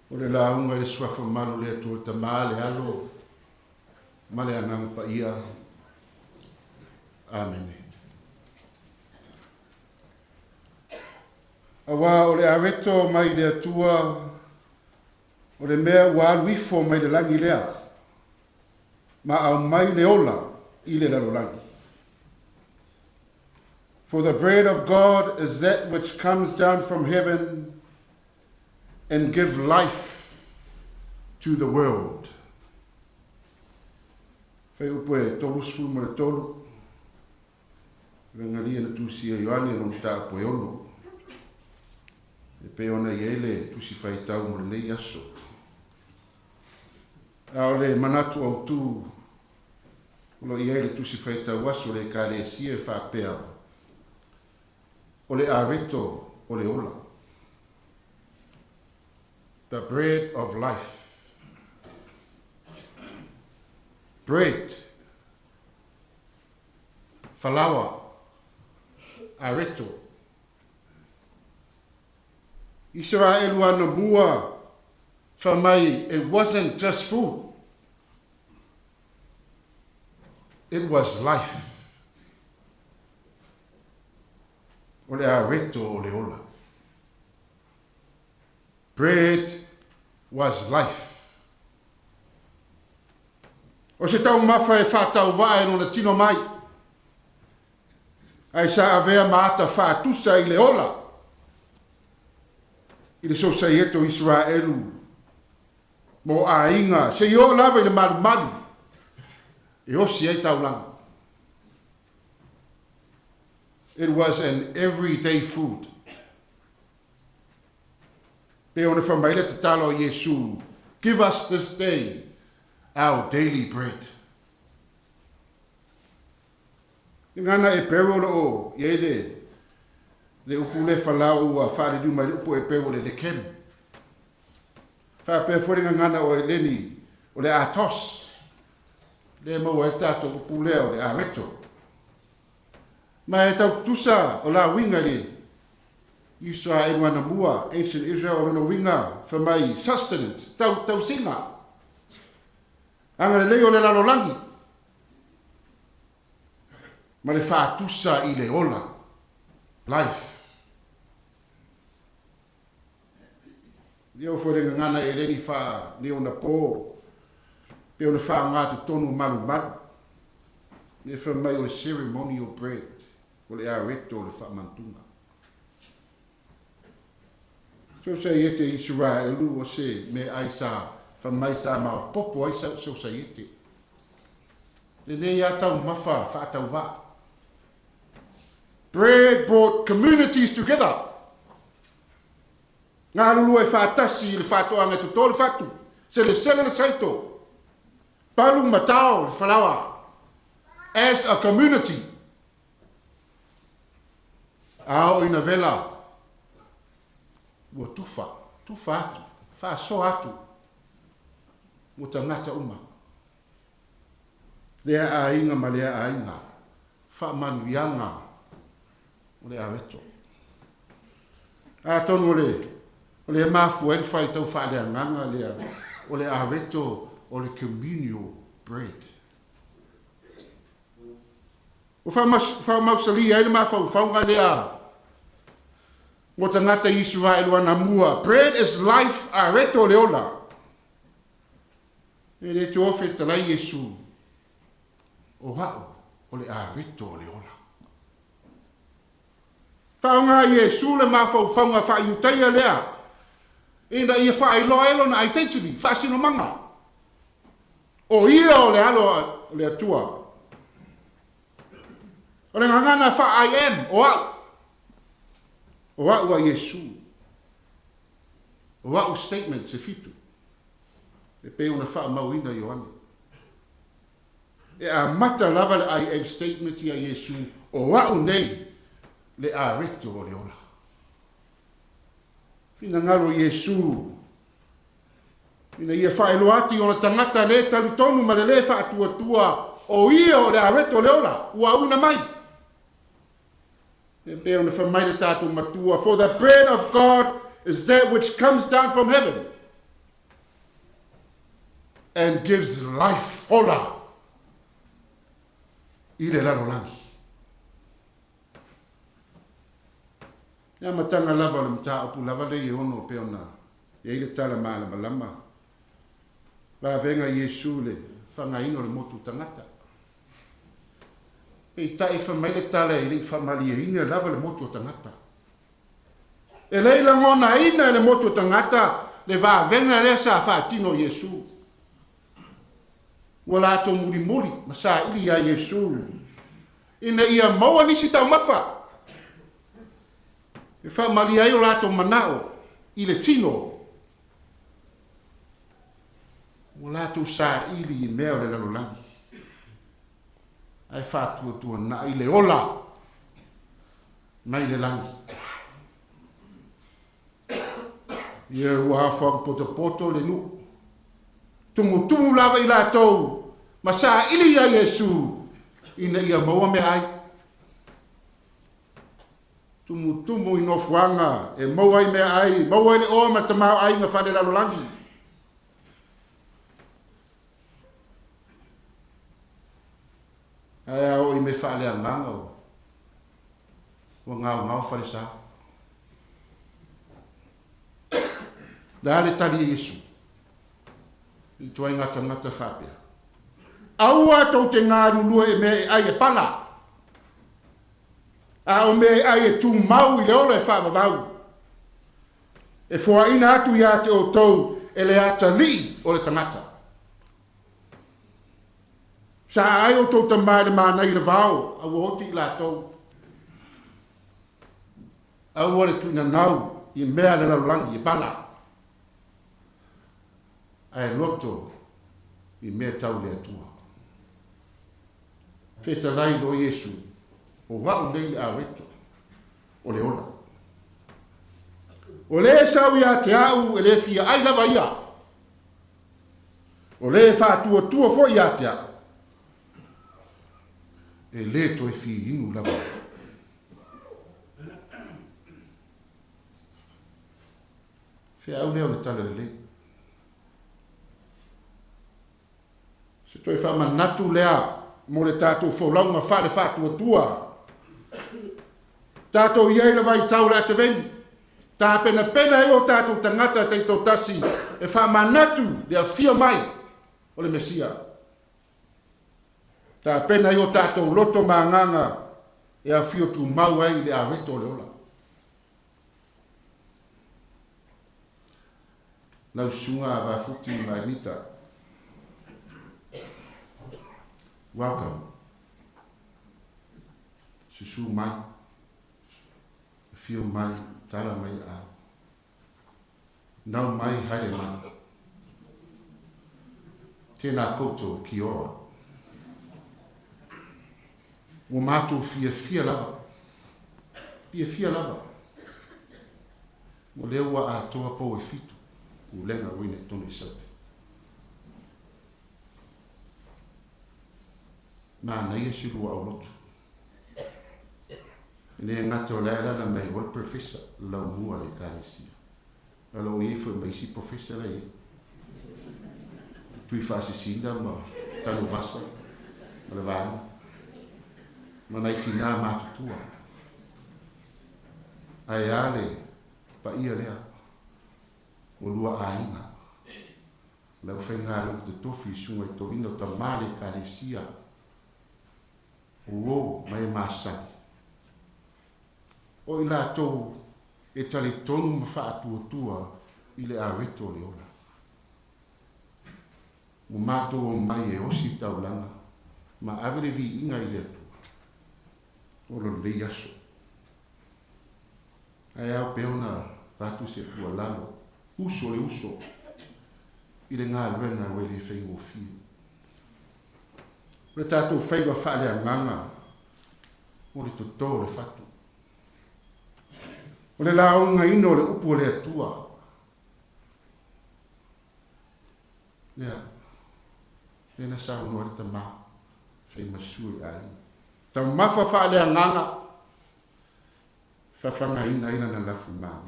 S6: O le launga le swafa malu le atua tamā le alo, ma le angang pa ia. Amen. Awa o le areto mai le atua, o le mea ua aluifo mai le langi lea, ma au mai le ola i le lalolangi. For the bread of God is that which comes down from heaven and give life to the world. Fai upo e tolu sulu ma le tolu. Rengalia na tusi a Ioane lon ta po ono. E pe ona iele tusi fai tau mo le nei aso. A ole manatu au tu. Ulo iele tusi fai tau aso le ka le si e fa pea. Ole areto ole ola. The bread of life. Bread. Falawa. Areto. Israel wana mua. Famai, it wasn't just food. It was life. Ole areto ole ola. Bread was life. O se tau mafa e whātau wae no na tino mai. Ai sa avea maata whātusa i le ola. I le so saieto Israelu. Mo a inga. Se i o lava i le maru maru. E osi ei tau langa. It was an everyday food. Pe ona whamaila te talo Yesu. Give us this day our daily bread. Ngana e perola o yele le upule falau ua whare du mai upo e perola le kem. Wha pe wharinga ngana o e leni o le atos. Le mau e tato upule o le areto. Ma e tau tusa o la winga le Israel wana mua, ancient Israel wana winga, whamai sustenance, tau singa. Anga le leo le lalolangi. Ma le whātusa i le ola. Life. Leo wharenga ngana e reni wha leo na pō. Leo na wha ngātu tonu malu malu. Le whamai o le ceremonial bread. O le areto o le whamantunga. So sa iete Israelu o se me aisa whamai sa maa popo aisa so sa iete. Le ne atau mafa whaatau wa. Bread brought communities together. Ngā lulu e whaatasi le whaatoanga to tōle whatu. Se le sele le saito. Palu matao le whalawa. As a community. Ao ina vela. Ua tufa atu, whaaso atu, mo tangata uma. Lea a inga ma lea a inga, whaamanu ianga, o le areto. A tonu o le mafu e whai tau whaale anganga lea, o le areto, o le communal bread. O whaamausali e le mawhau whaunga lea, mo tangata Israel wana mua. Bread is life areto leola. E le te ofe talai Yesu. O hao, o le areto leola. Whaunga Yesu le mawhau whaunga whaiutaia lea. Ina ia whailoa elo na aitaituli, whaasino manga. O ia o le alo le atua. O le ngangana wha I am, o hao. O wa'ua Yesu. O wa'u statement se fitu. E pe una wha mauina Ioane. E a mata lava le I am statement ia Yesu. O wa'u nei le a reto o le ola. Fina ngaro Yesu. Fina ia whaelo ati o na tangata le talitonu ma le le wha atua o ia o le a reto o le ola. Ua una mai. For the bread of God is that which comes down from heaven
S2: and gives life hola i le lalolangi. Ia matanga lava le mta apu lava le i ono pe ona e ile tala maa lama. Va venga Yesu le whangaino le motu tangata. E tai whamai le tala i li whamali e inga lava le motu tangata. E leila ngona ina le motu tangata le va venga le sa whaatino Yesu. Wala to muri muri masa ili ya Yesu. Ina ia maua nisi tau mafa. E whamali ai o lato manao i le tino. Wala tu sa ili i mea le lalolangi. Ai whātua tua na i le ola. Mai le langi. Ia ua hawha poto le nu. Tumu lava i la tau. Ma sa ili ia Yesu. Ina ia maua me ai. Tumu i nofuanga. E maua i me ai. Maua i le oa ma tamau ai nga whane lalolangi. Ai au i me whale a nganga o. Wa ngau whale sa. Dale tali Yesu. I tuai ngata whapea. Aua tau te ngāru lua e me ai e pala. A o me ai e tu mau i le ola e whāwawau. E fua ina atu i ate o tau e le ata li o le tangata. Sa ai o tau tamai le mana i le vau, au hoti i la tau. Au ole tu ina nau i mea le laulangi i pala. Ai loto i mea tau le atua. Feta lai lo Yesu, o wau nei a reto, o le ola. O le sau ia te au e le fia ai lava ia. O le whātua tua fo ia te au. E le to e fi inu lava. Fea au leo le tala le. Se toi wha manatu lea mo le tātou whaulaunga whare whātua tua. Tātou iei la vai tau le te veni. Tā pena e o tātou tangata te tau tasi e wha manatu le a fia mai o le Mesia. Tā pena i o tātou loto maanganga e a fio tu mau ai le a reto le ola. Lau sunga a vafuti ma Agnita. Welcome. Susu mai. Fio mai, tala mai a. Nau mai haere mai. Tēnā koutou ki ora. O mātou fia lava. Fia lava. O leua a toa pou e fitu. O lenga wine tonu i saute. Nā nei e siru au lotu. Ne ngata o lea lana mai wal professor lau mua le kāresia. Alo i fu mai si professor ai. Tui whase sinda ma tanu vasa. Ma le vāna. Mana i tina mātutua. Ai ale pa ia lea. O lua ainga. Lau whainga lau te tofi sunga i torino ta male kāresia. O mai masani. O i la tau e tali tonu ma whaatua i le areto le ola. Mo mātou o mai e osi taulanga, ma avere vi inga i le atua. O lo le yaso. Ai au peona vatu se pua lalo, uso le uso, i le ngā luenga we le whaingo fii. Le tātou whaiwa whaale a nganga, o le toto le fatu. O le launga ino le upu le atua. Lea, lena sa unua le tama, whai masui ai. Tau mawha whaale a nganga, whawhanga ina na lafu maa.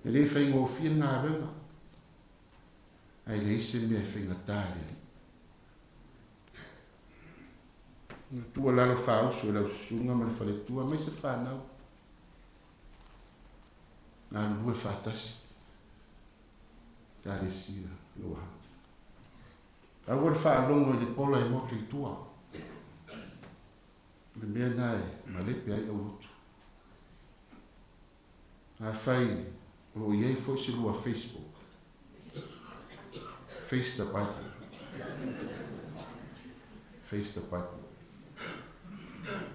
S2: E le whai ngō whia ngā renga. ai le ise mea whaingatā tua lalo whausu e lau sunga ma le whale tua mai se whanau. Ngā lue whātasi. Tā re sia loa. Au ora whaalongo i le pola e moto i tua. Le mea nai ma lepe ai au Lotu. A whai o iei fo se lua Facebook. Face the Bible. Face the Bible.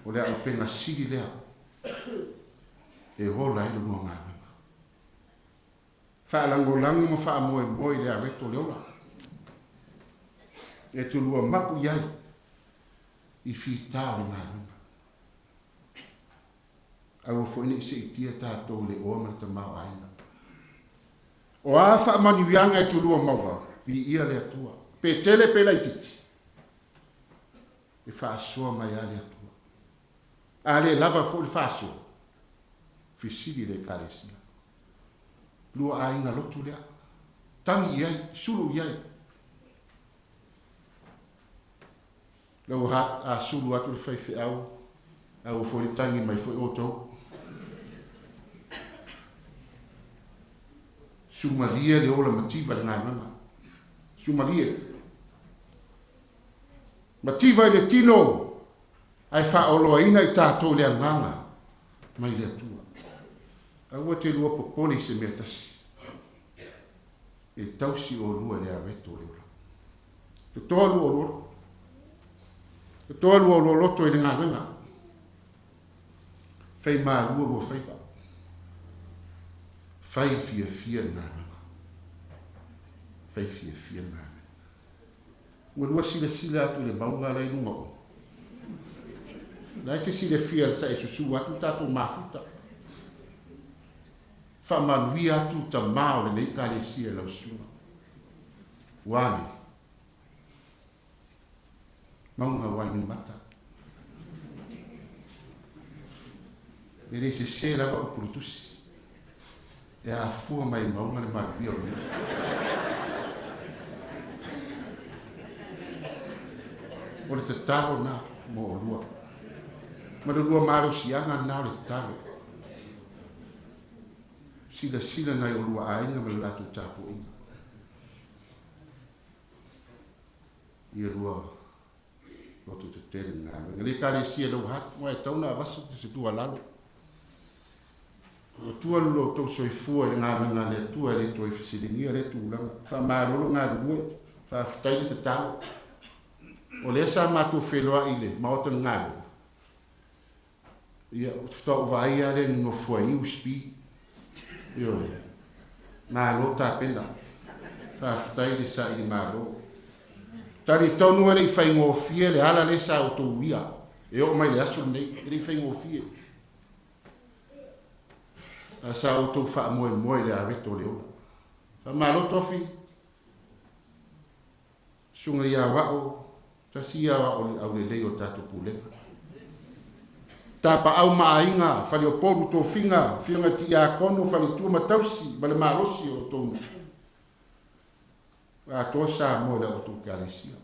S2: O lea o penga siri lea. E hola i lua ngā. Whaalangolango ma whaamoe moe lea reto leola. E tu lua mapu iai. I whitao le ngā. Au fo ini se itia tātou le oa mana ta mau aina. O a whaamani wianga e tu lua maua. Vi ia le atua. Pe tele pe lai titi. E whaasua mai a le atua. A le lava fo le whaasua. Fisiri le karesia. Lua a inga Lotu lea. Tangi iai, sulu iai. Lau Hutt a sulu atu le whaiwhi au. Au fo le tangi mai fo i oto. Sumalia le ola mativa le ngā mama. Sumalia. Mativa le tino ai whaoloaina i tātou le anganga mai le atua. Aua te lua popone se mea tasi. E tausi o lua le aweto le ola. Te toa lua o lua. Te toa lua o lua loto i le ngā renga. Fai maa lua lua whaiva. Fai fia fia ngā renga. Fai fia fia ngā renga. Ua lua sila sila atu le maunga lai nunga o. Lai te sila fia sa e susu atu tātou mafuta. Whamanui atu ta mao le leika le sia lau suna. Wani. Maunga wani mata. E rei se se lava o purutusi. E a fua mai maunga le marui o lua. O le te talo na mo o lua. Ma le lua maro sianga na o le te talo. Sila sila nai o lua ainga ma le latu tapo inga. Ia lua lotu te tere ngā. Ngali kare sia lau Hutt, moe tauna avasu te se tua lalo. O tua lulo tau soifua le ngā runga le tua le toi fisiringia le tūlanga. Wha marolo ngā rua, wha whataili te tau. O le sa mātou wheloa i le, maota ngā rua. Ia, whtau vai are ni no fua iu spi. Io, ngā lo tā pena. Wha whataili sa i le mālo. Tari tonu ane i whai ngō le ala le sa o tō uia. E o mai le aso nei, e i whai ngō fie. A sa o tō wha moe moe le aweto le ola. Wha mālo tofi. Sunga ia wao. Ta si ia wao au le leo tātou pūlenga. Tā pa au maainga, whale o poru tō whinga, whianga ti a kono, whale tua matausi, ma le mālosi o tōnu. A tō sa moe le o tō kālesia.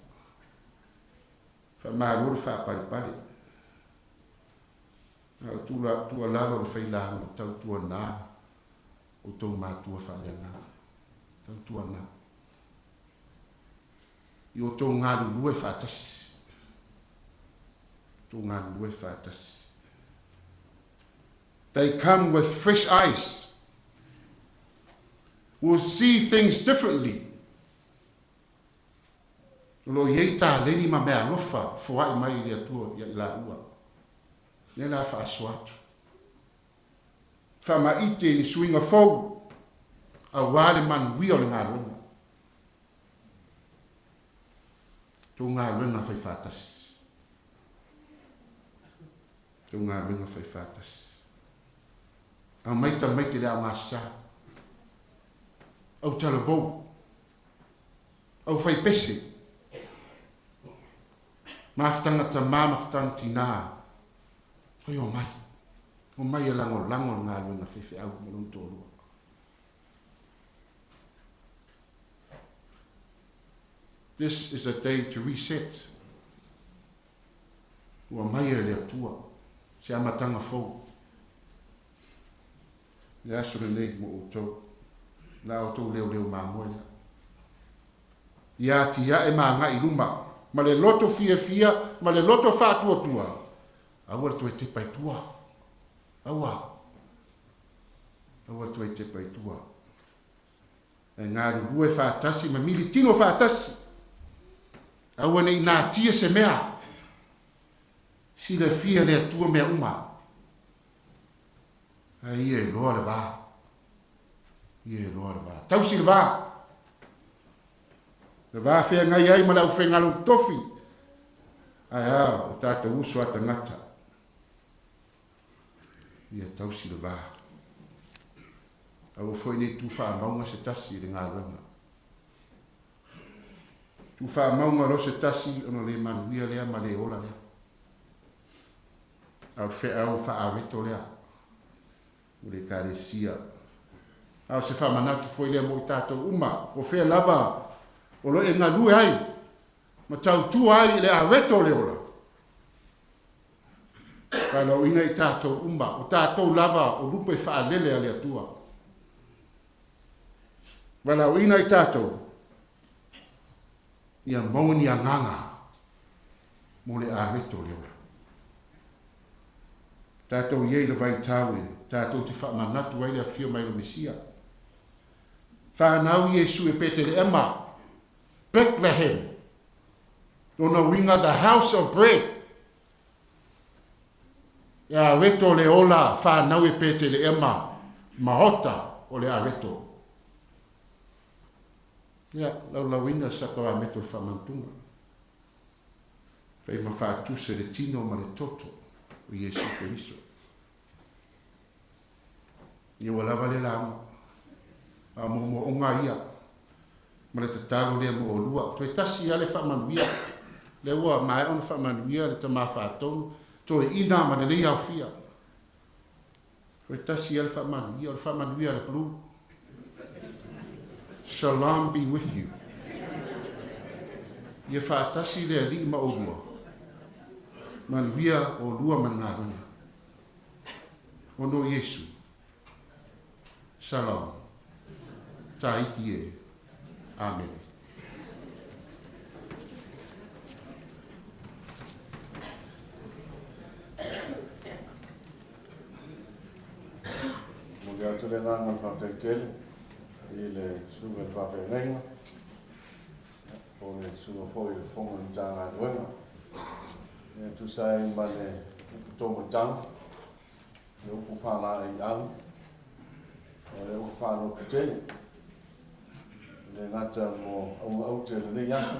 S2: Wha mārore wha pare. Tua lalo le whailango, tau tua nā, o tau mātua whale nā. Tau tua nā. I o tau ngāru lue whātasi. Tau ngāru lue whātasi. They come with fresh eyes. Will see things differently. Lo iei tā leni ma mea lofa, fwai mai i atua i la ua. Ne la wha aswatu. Wha ma ite ni suinga fau. A wale man wio le ngā runga. Tō ngā runga whai whātas. Tō ngā runga whai whātas. A maita maite lea ngā sā. Au tala vau. Au whai pese. Maftanga ta mā, maftanga tina. Hoi o mai. O mai e lango ngā luenga whewhi au mo lung tōrua.
S6: This is a day to reset. Ua mai e le atua. Se amatanga fau. Le aso le nei mo utou. La o tau leo mamoe lea. Ia ti ia e maanga i luma. Ma le loto fia, ma le loto whātua tua. Aua tu e te pai tua. Aua tu e te pai tua. E ngā rurue whātasi, ma mili tino whātasi. Aua nei nā tia se mea. Si le fia le atua mea uma. A ia e loa le wā. Tau si le wā. Le wā whea ngai ai ma lau whea ngalo tofi. Ai o tātou uso ata ngata. Ia tau si le wā. Au foi nei tu wha maunga se tasi le ngā ranga. Tu wha maunga ro se tasi ono le manuia lea ma le ola lea. Au wha awito lea. Ure kare sia. Au se wha manatu foi lea mo i tātou uma. O whea lava. O lo e ngā lue ai. Ma tau tu ai le aweto le ola. Ka lau ina i tātou uma. O tātou lava o lupe wha lele a le atua. Wala o ina i tātou. Ia mauni a nganga. Mo le aweto le ola. Tātou iei le vai taue. Tātou te wha manatu ai le a fio mai lo Mesia. Whanau Iesu e pete le ema. Bethlehem. Dona winga the house of bread. Ia reto le ola whanau e pete le ema. Mahota o le areto. Ia lau winga sakawa meto le whamantunga. Whai ma whaatuse le tino ma le toto o Iesu Keriso. Ia walawa le lama. A mo onga ia. Ma le tatalo lea mo o lua. Toi tasi ale whamanuia. Le ua mai on whamanuia le tama whaatonu. Toi ina ma le lea au fia. Toi tasi ale whamanuia. Le whamanuia le blue. Shalom be with you. Ia whaatasi lea li ma o lua. Manuia o lua ma ngā runga. Ono Iesu. Shalom. Taiki e. Amen.
S1: Mungea tule nganga whaktaitele i le sunga whawhenenga o le sunga fōi le whonga ni tāngā duenga. E tu sai ma le tōma tang le upu whala i ang o le upu whano kitele. Le ngata mo au te le nei asa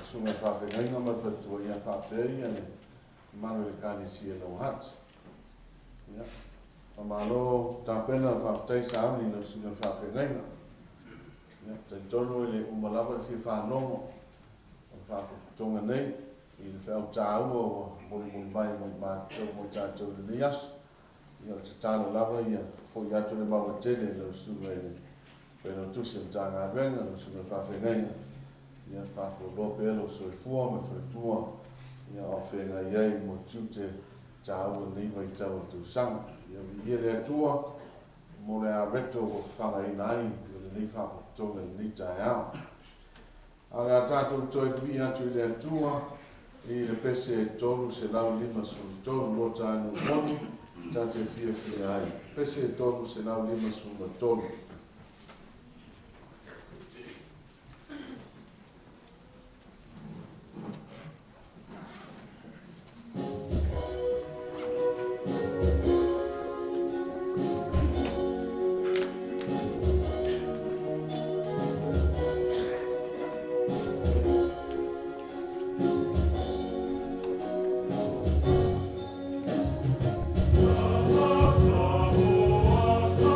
S1: sunga whawhenenga ma whatua ia whapei le manu le kani sia no Hutt. Ia. Amalo tāpena whaptei saani no sunga whawhenenga. Ia. Te tono le umalawa fi whanongo o whapatonga nei i le whao tāua o mori mai mo mātou mo tātou le nei asa. Ia te tāno lava ia fo i atu le mawa tele no sunga ele. Pero tu se tanga venga no sunga whawhenenga. Ia whafo lope elo soi fua me whaitua. Ia awhenga iei mo tute tāua niwa i tau tu sanga. Ia le atua mo le areto o whanga i nai i le ni whapatonga i ni tai au. A le tātou toi vi atu i le atua i le pese e tolu se lau lima sun tolu lota anu moni tate fia ai. Pese e tolu se lau lima sun tolu.
S7: Oh,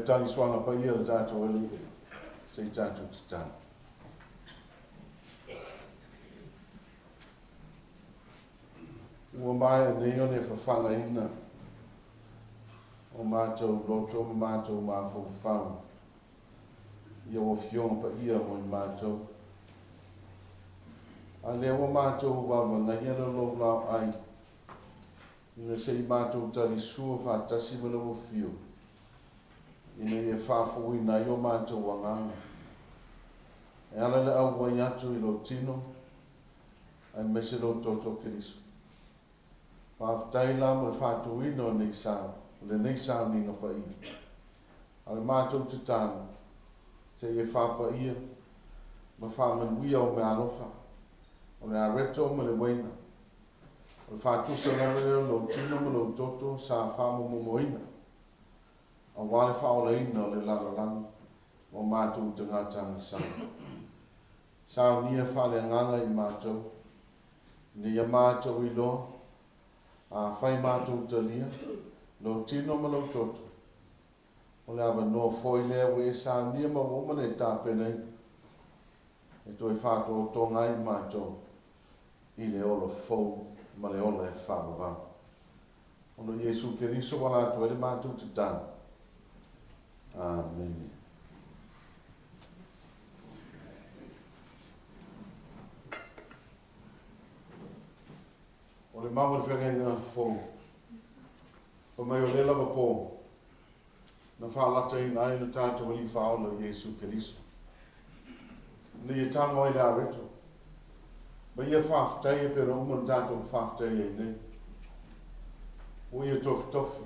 S1: tali swanga pa ia le tātou e li, se i tātou te tāna. Ua mai nei o ne whawhanga ina, o mātou loto, o mātou mātou whau, ia o whiong pa ia mo i mātou. A lea o mātou wawa na iana lo lau ai, ina se i mātou tali sua whātasi mana o whio, ina ia whāwhui na i o mātou wanganga. E ala le au wai atu i lo tino, ai mese lo toto Kirisu. Whāwhitai la mo le whātou ino nei sao, le nei sao ni ngapa i. Ale mātou te tāna, te ia whāpa ia, ma whāmanuia o me alofa, o le areto ma le waina, o le whātusa na leo lo tino ma lo toto sa whāmamomoina, a wale whaoleina o le lalalanga, o mātou te ngatanga sana. Sao nia whale nganga i mātou, ni a mātou i loa, a whai mātou te lia, lo tino ma lo toto. O le awa noa foi lea we sao nia ma womane tāpenei, e toi whātou o tonga i mātou, i le ola fau, ma le ola e whāwa. Ono Jesu Keriso wala atu ele mātou te tāna. Amen. O le mawa le whengenga fau, o mai o le lava pō, na whaalata i nai na tātou ali whaola Jesu Keriso. Ni e tango i le areto. Ma ia whaafitai e pera uman tātou whaafitai e nei. O ia tofi tofi.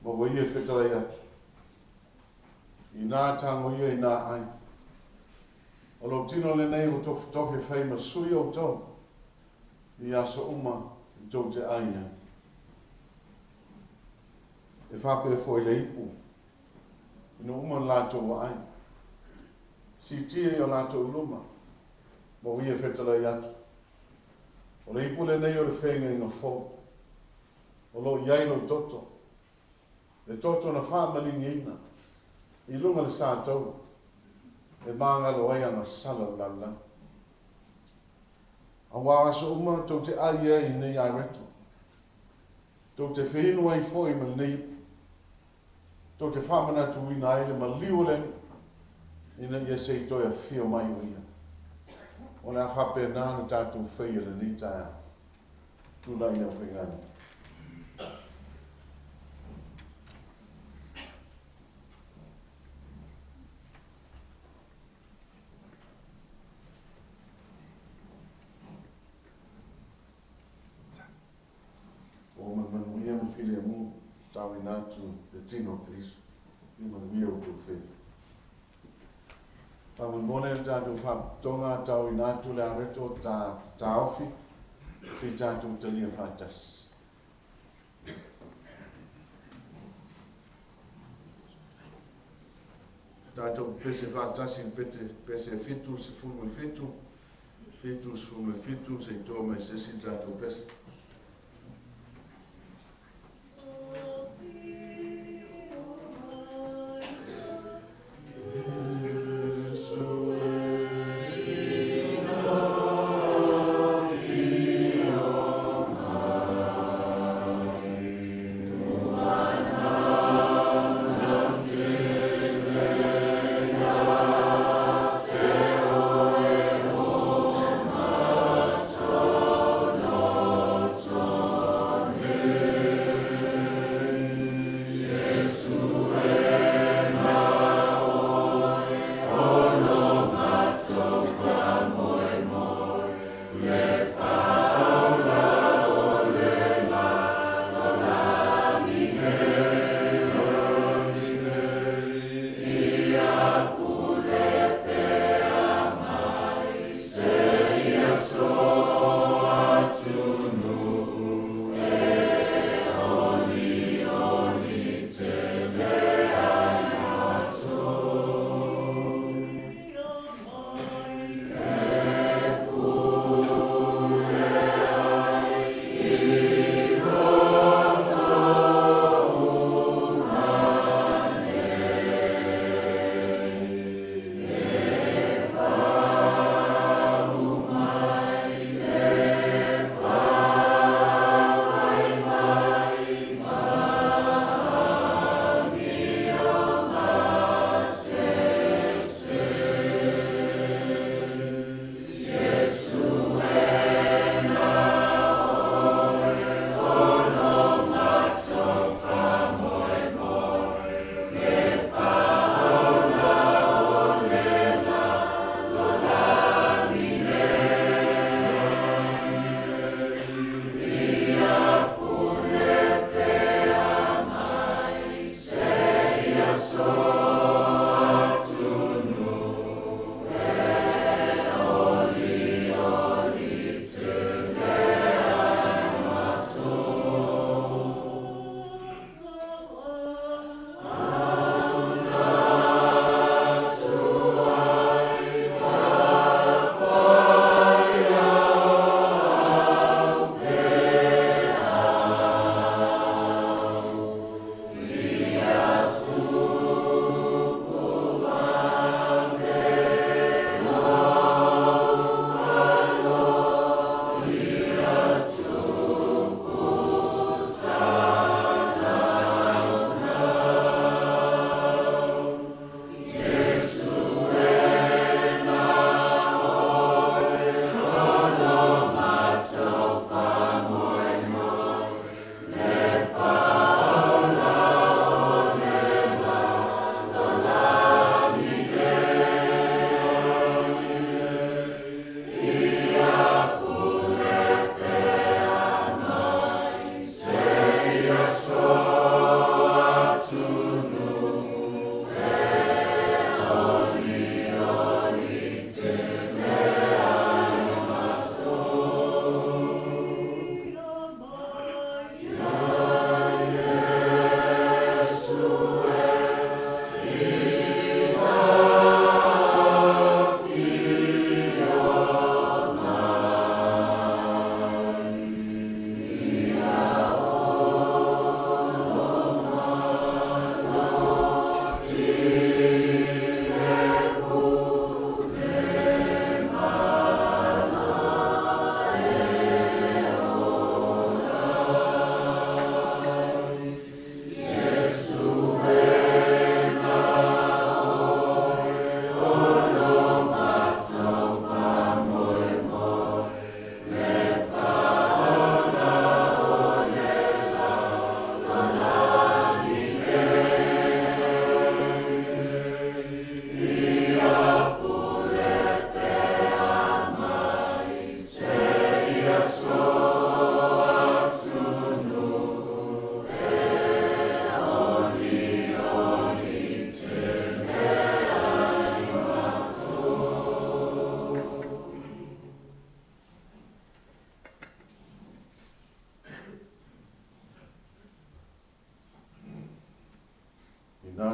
S1: Ma o ia whetarai atu. I nā tango ia i nā ai. O lo tino le nei o tofi tofi whai ma sui o tau. I aso uma i tau te aia. E whape foi le ipu. Ino uman lātou ai. Si tia i o lātou luma. Mo ia whetara i atu. O le ipu le nei o le whenga i ngā fau. O lo iai no toto. Le toto na whamalingi ina. I lunga le sātou. E māngalo ai anga sala lala. A wā aso uma tau te aia i nei a reto. Tau te whenua i foi ma nei ipu. Tau te whamana tu ina aile ma liu le ina ia sei toi a whio mai o ia. O le a whape nāna tātou whaia le ni taia. Tūlai na whengani. O manuia mo while mu tau i nātu le tino Kirisu. I manuia o tō whea. Tau mone tātou whatonga tau i nātu le areto tā ofi, si tātou te lia whātas. Tātou pese whātasi pese fitu se fume fitu, fitu se fume fitu se tō mai sesi tātou pese.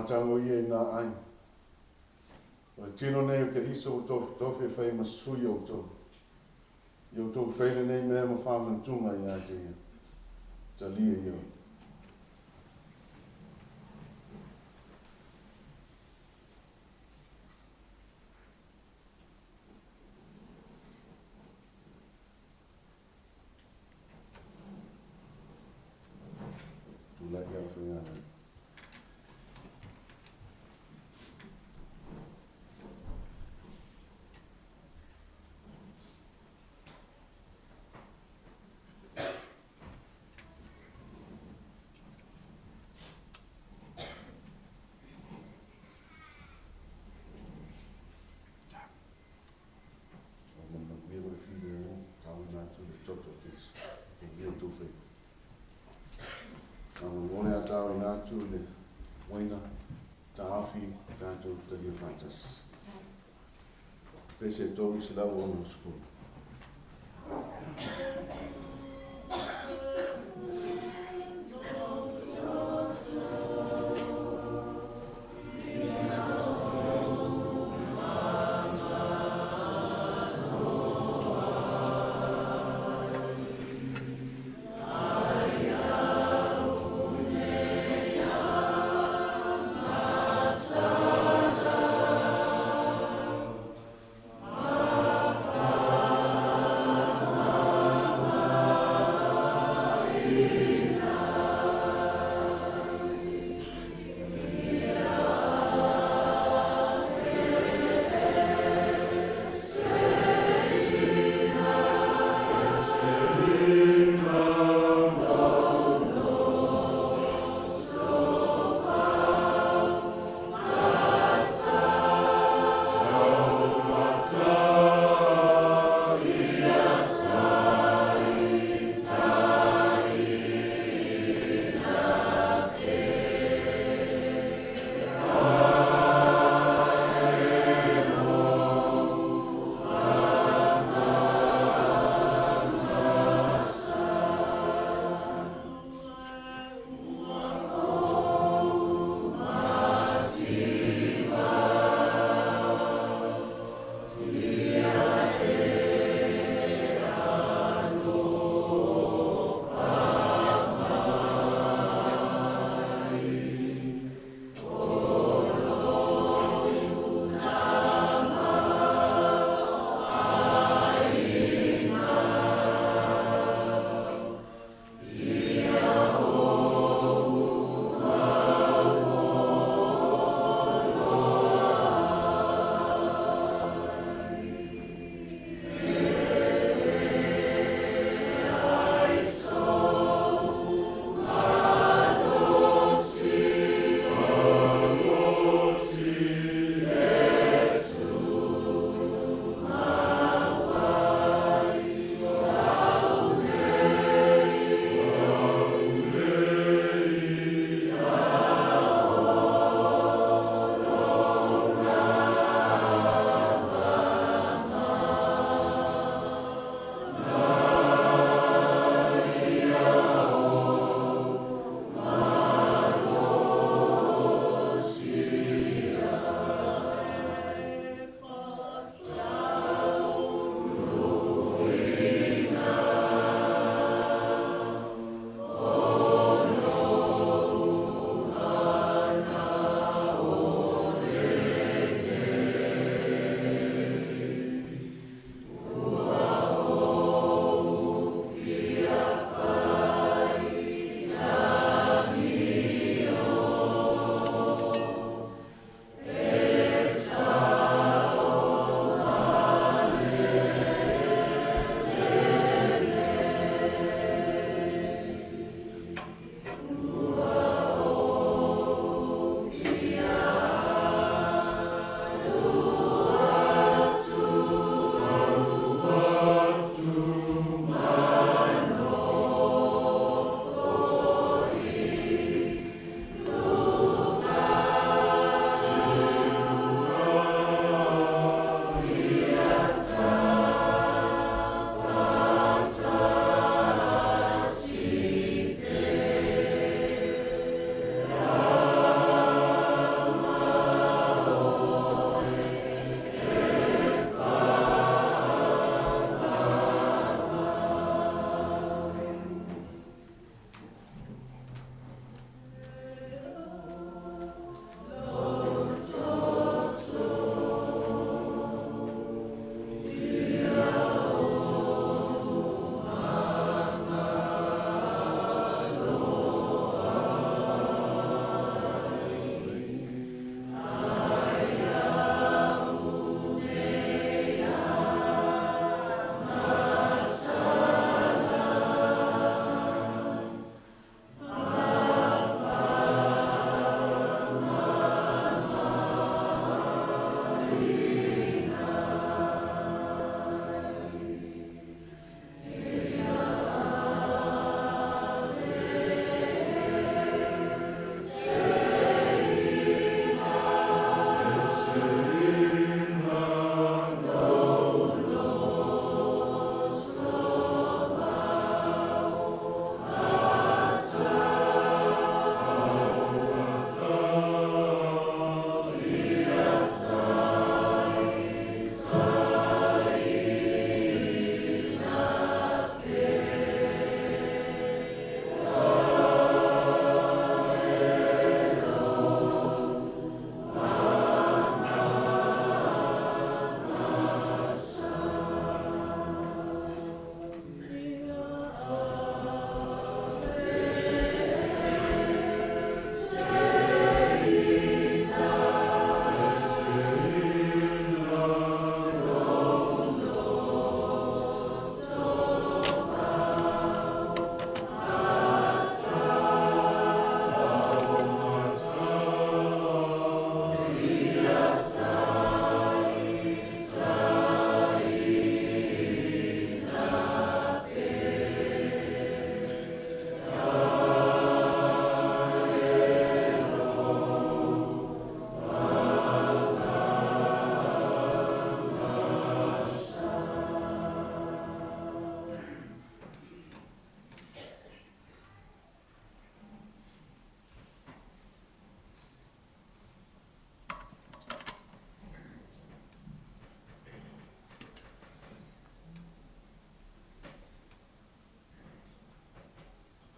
S1: mātango ia nā ai. O le tino nei o ke riso o tō tofe whai masui o tō. I o tō whaile nei mea ma whāmantunga i a te ia. Ta lia i o. Let you out for that. Tau i nātu le waina ta awhi tātou tari o whaitas. Pese tōru si lau o no skulu.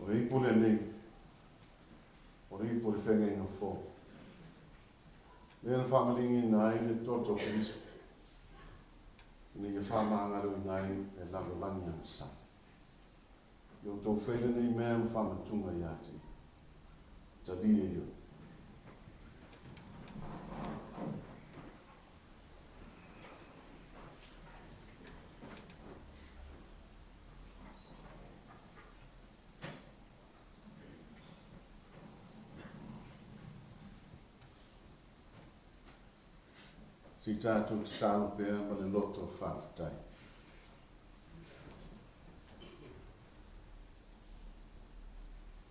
S1: O rei pole nei, o rei pole whengenga fō. Lea na whamalingi nai le toto Kristo. Ni e whamangaro nai e lalo langi an sa. Yo tō whele nei mea ma whamatunga i ati. Ta lia yo. Si tātou te tālo pēr ma le loto whāwhatai.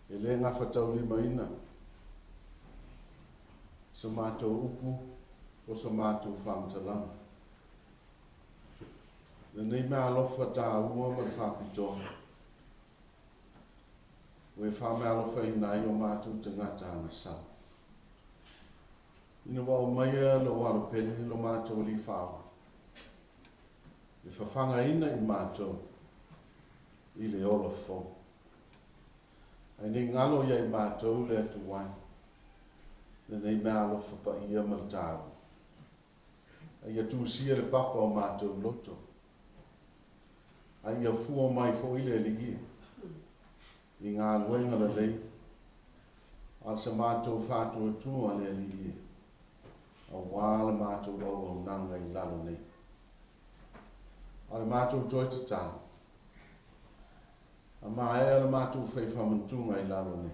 S1: E le ngā whatau lima ina. So mātou upu o so mātou whamtalanga. Le nei mea alofa tā ua ma le whāpitoa. Ue whame alofa i nai o mātou te ngata anga sau. Ina wao maia lo walo pene lo mātou li whao. Le whawhanga ina i mātou i le ola fō. Ai nei ngalo ia i mātou le atu wai. Le nei mea alofa pa ia maltāru. Ai atu sia le papa o mātou loto. Ai ia fua mai fo i le li ia. I ngā luenga le lei. Al sa mātou whātua tua le li ia. A wāla mātou au nanga i lalo nei. Ale mātou toi te tāna. A mai ale mātou whai whamantunga i lalo nei.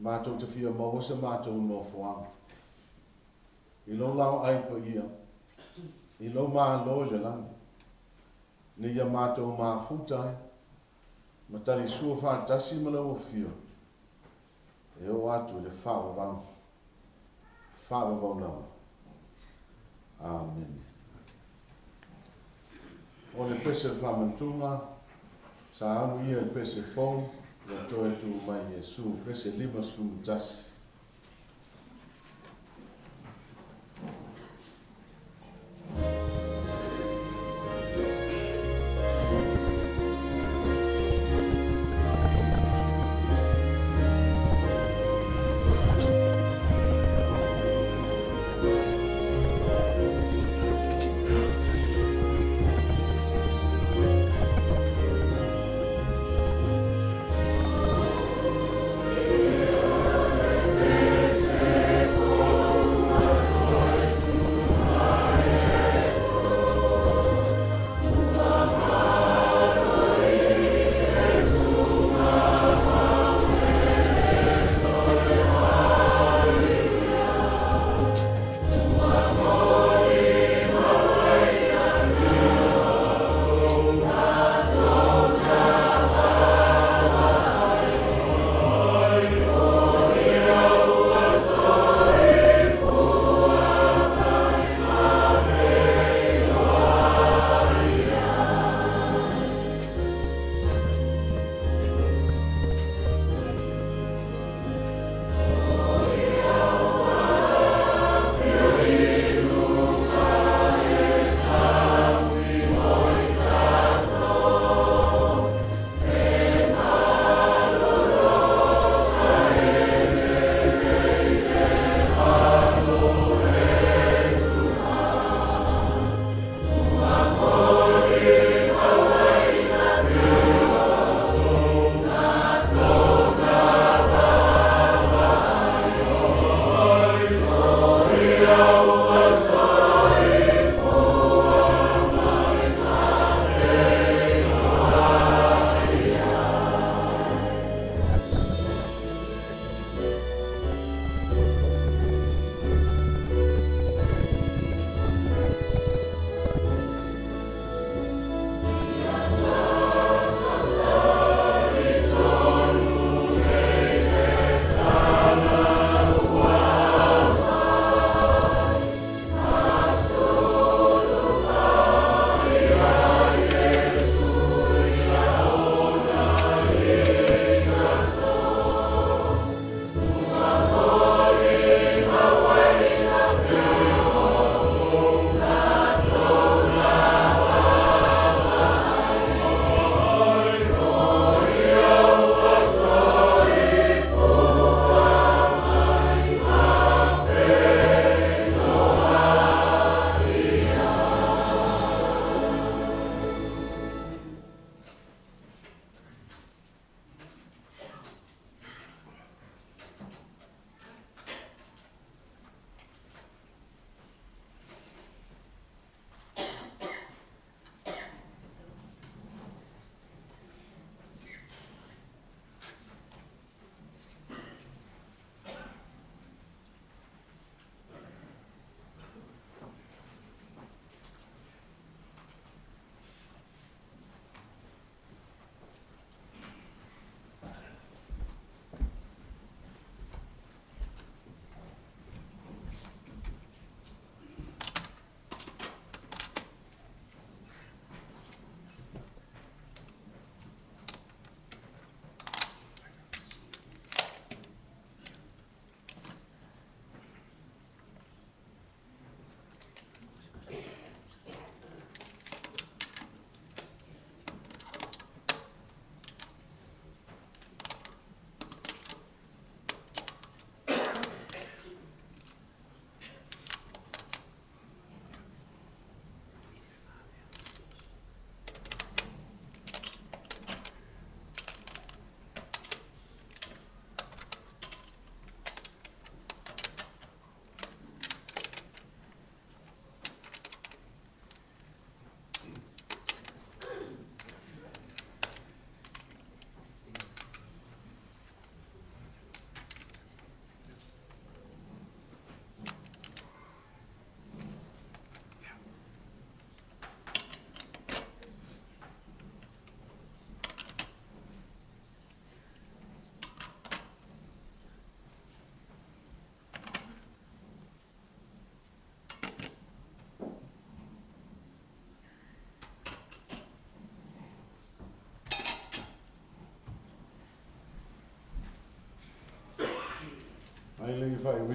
S1: Mātou te whia mawasa mātou no whuanga. I lo lau aipa ia. I lo mā loi le langi. Ni ia mātou mā futai. Ma tali sua whātasi ma lau o whia. E o atu le whawa wang. Whawa wau. Amen. O le pese whamantunga, sa anu ia le pese fong, le toe tu mai Jesu, pese limas fumutasi.
S7: Amen.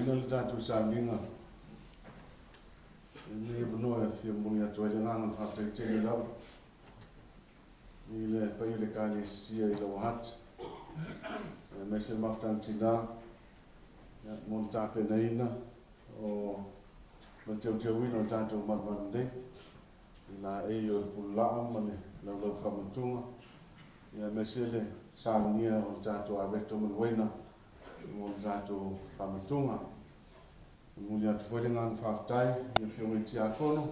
S1: ina le tātou Sauniga. Ni vanoa fia muni atu ele nganga whātai tene lau. Ni le pai le kāne sia i lau Hutt. Me se maftan tina. Mon tāpe na ina. O ma teu ina o tātou marmanu nei. Ina e o pulaa mane lau whamatunga. Ia me se le Sauniga o tātou areto manuena. Mo tātou whamatunga. Muli atu whele ngang whaftai, ia whionga i tia kono,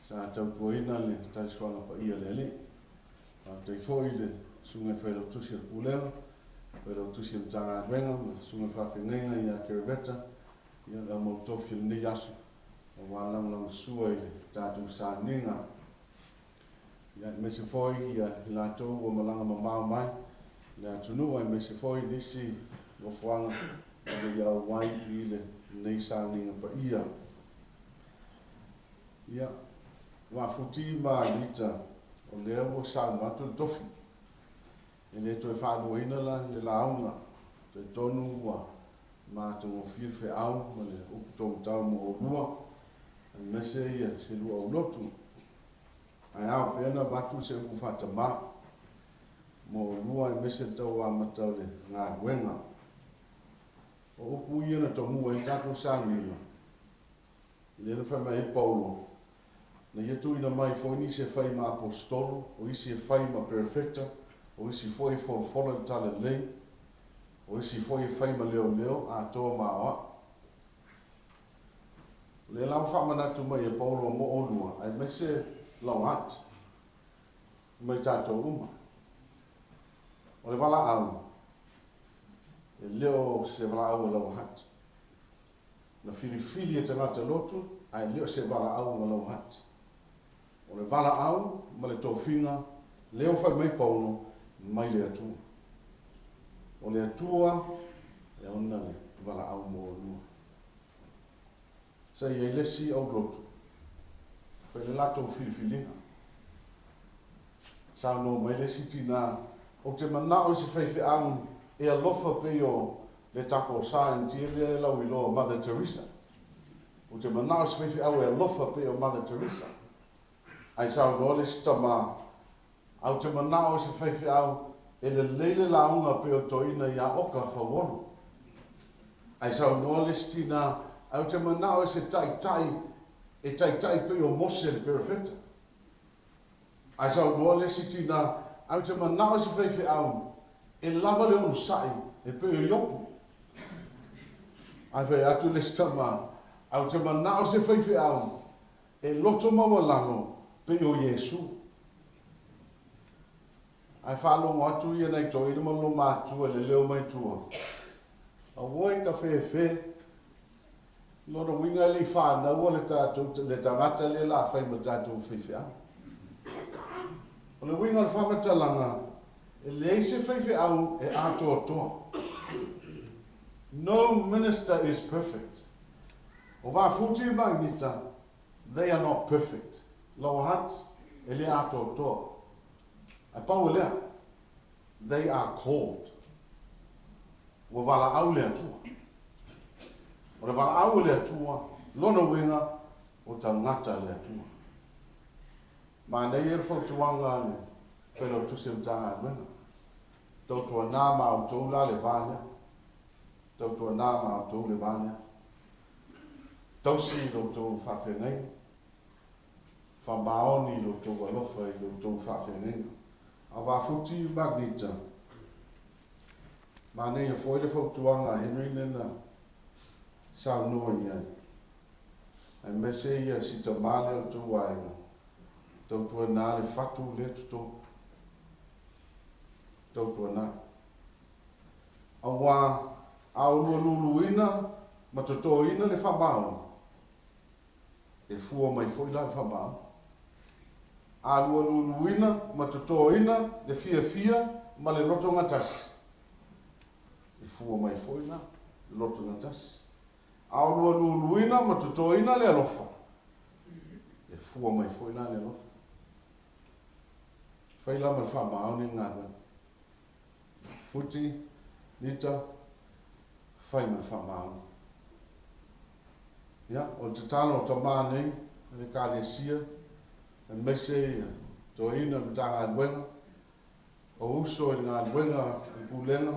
S1: sa tautuaina le taiswanga pa ia le le. Tei fōi le sunga whaero tusi al pulenga, whaero tusi al tanga adwenga, ma sunga whawhenenga i a kereveta, ia la mautofi al nei asu, o walang sua i le tātou Sauniga. Ia me se fōi ia i lātou o malanga mamau mai, le atunua i me se fōi nisi o whanga, ia au wai i le nei Sauniga pa ia. Ia, wa futi ma Agnita, o lea ua saunga atu tofi. E le toi whānuaina la, le launga, te tonu ua mātou o whiwhi au, ma le uputou tau mo o lua, an mese ia se lua o Lotu. Ai au pēna watu se upu whatama, mo o lua i mese tau a matau le ngā ruenga. O upu ia na tomu i tātou Sauniga. Le na whama e Paulo. Na ia tu ina mai fo ni se whai ma apostolo, o isi e whai ma perfecta, o isi fo e fola tale lei, o isi fo e whai ma leo a toa ma oa. Le lau whama natu mai e Paulo mo olua, ai me se lau Hutt, mai tātou uma. O le wala au. E leo se wala au lau Hutt. Na filifili e tangata Lotu, ai leo se wala au lau Hutt. O le wala au, ma le tōwhinga, leo whai mai Paulo, mai le atua. O le atua, e ona le wala au mo lua. Sa ia lesi au Lotu. Whai le lato filifilinga. Sa no mai lesi tina, o te manao se whaiwhi au, e alofa pe o le tako sainti le lau i loa Mother Teresa. O te manao se whaiwhi au e alofa pe o Mother Teresa. Ai sao no le stama, au te manao se whaiwhi au e le leile launga pe o toina i a oka whawonu. Ai sao no le stina, au te manao se e tai pe o Mose le perfecta. Ai sao no le stina, au te manao se whaiwhi au e lava le onu sai, e pe o iopu. Ai whai atu le stama, au te manao se whaiwhi au, e loto mawalango pe o Yesu. Ai whalongo atu ia nei toi ina malo mātua le leo mai tua. A woi ka whewhe, lora winga li whanau le tātou, le tangata le la whai ma tātou whewhi au. O le winga le whamatalanga, e le se whaiwhi au e ato toa. No minister is perfect. O wā futi ma Agnita, they are not perfect. Lau Hutt, e le ato toa. Ai pau lea, they are called. Wa wala au le atua. O le wala au le atua, lona winga o tangata le atua. Ma nei e whautuanga ne, whelo tusi mtanga winga. Tautua nā mau tau la le vanya. Tautua nā mau tau le vanya. Tausi lo tau whawhenei. Whamaoni lo tau alofa i lo tau whawhenei. A wafuti Agnita. Ma nei e foi le whautuanga Henry nena sao noa i ai. Ai mese ia si ta male o tau wainga. Tautua nā le whatu le tuto. Tautua nā. A wā au lulu ina, ma toto ina le whamau. E fua mai foi la le whamau. A lulu ina, ma toto ina, le fia, ma le loto ngatasi. E fua mai foi la, loto ngatasi. A lulu ina, ma toto ina le alofa. E fua mai foi la le alofa. Fai la ma le whamau ni ngātua. Futi, nita, fai ma whamau. Ia, o te talo o ta mānei, le kālesia, e mese to ina mta ngā luenga, o uso i ngā luenga i pulenga,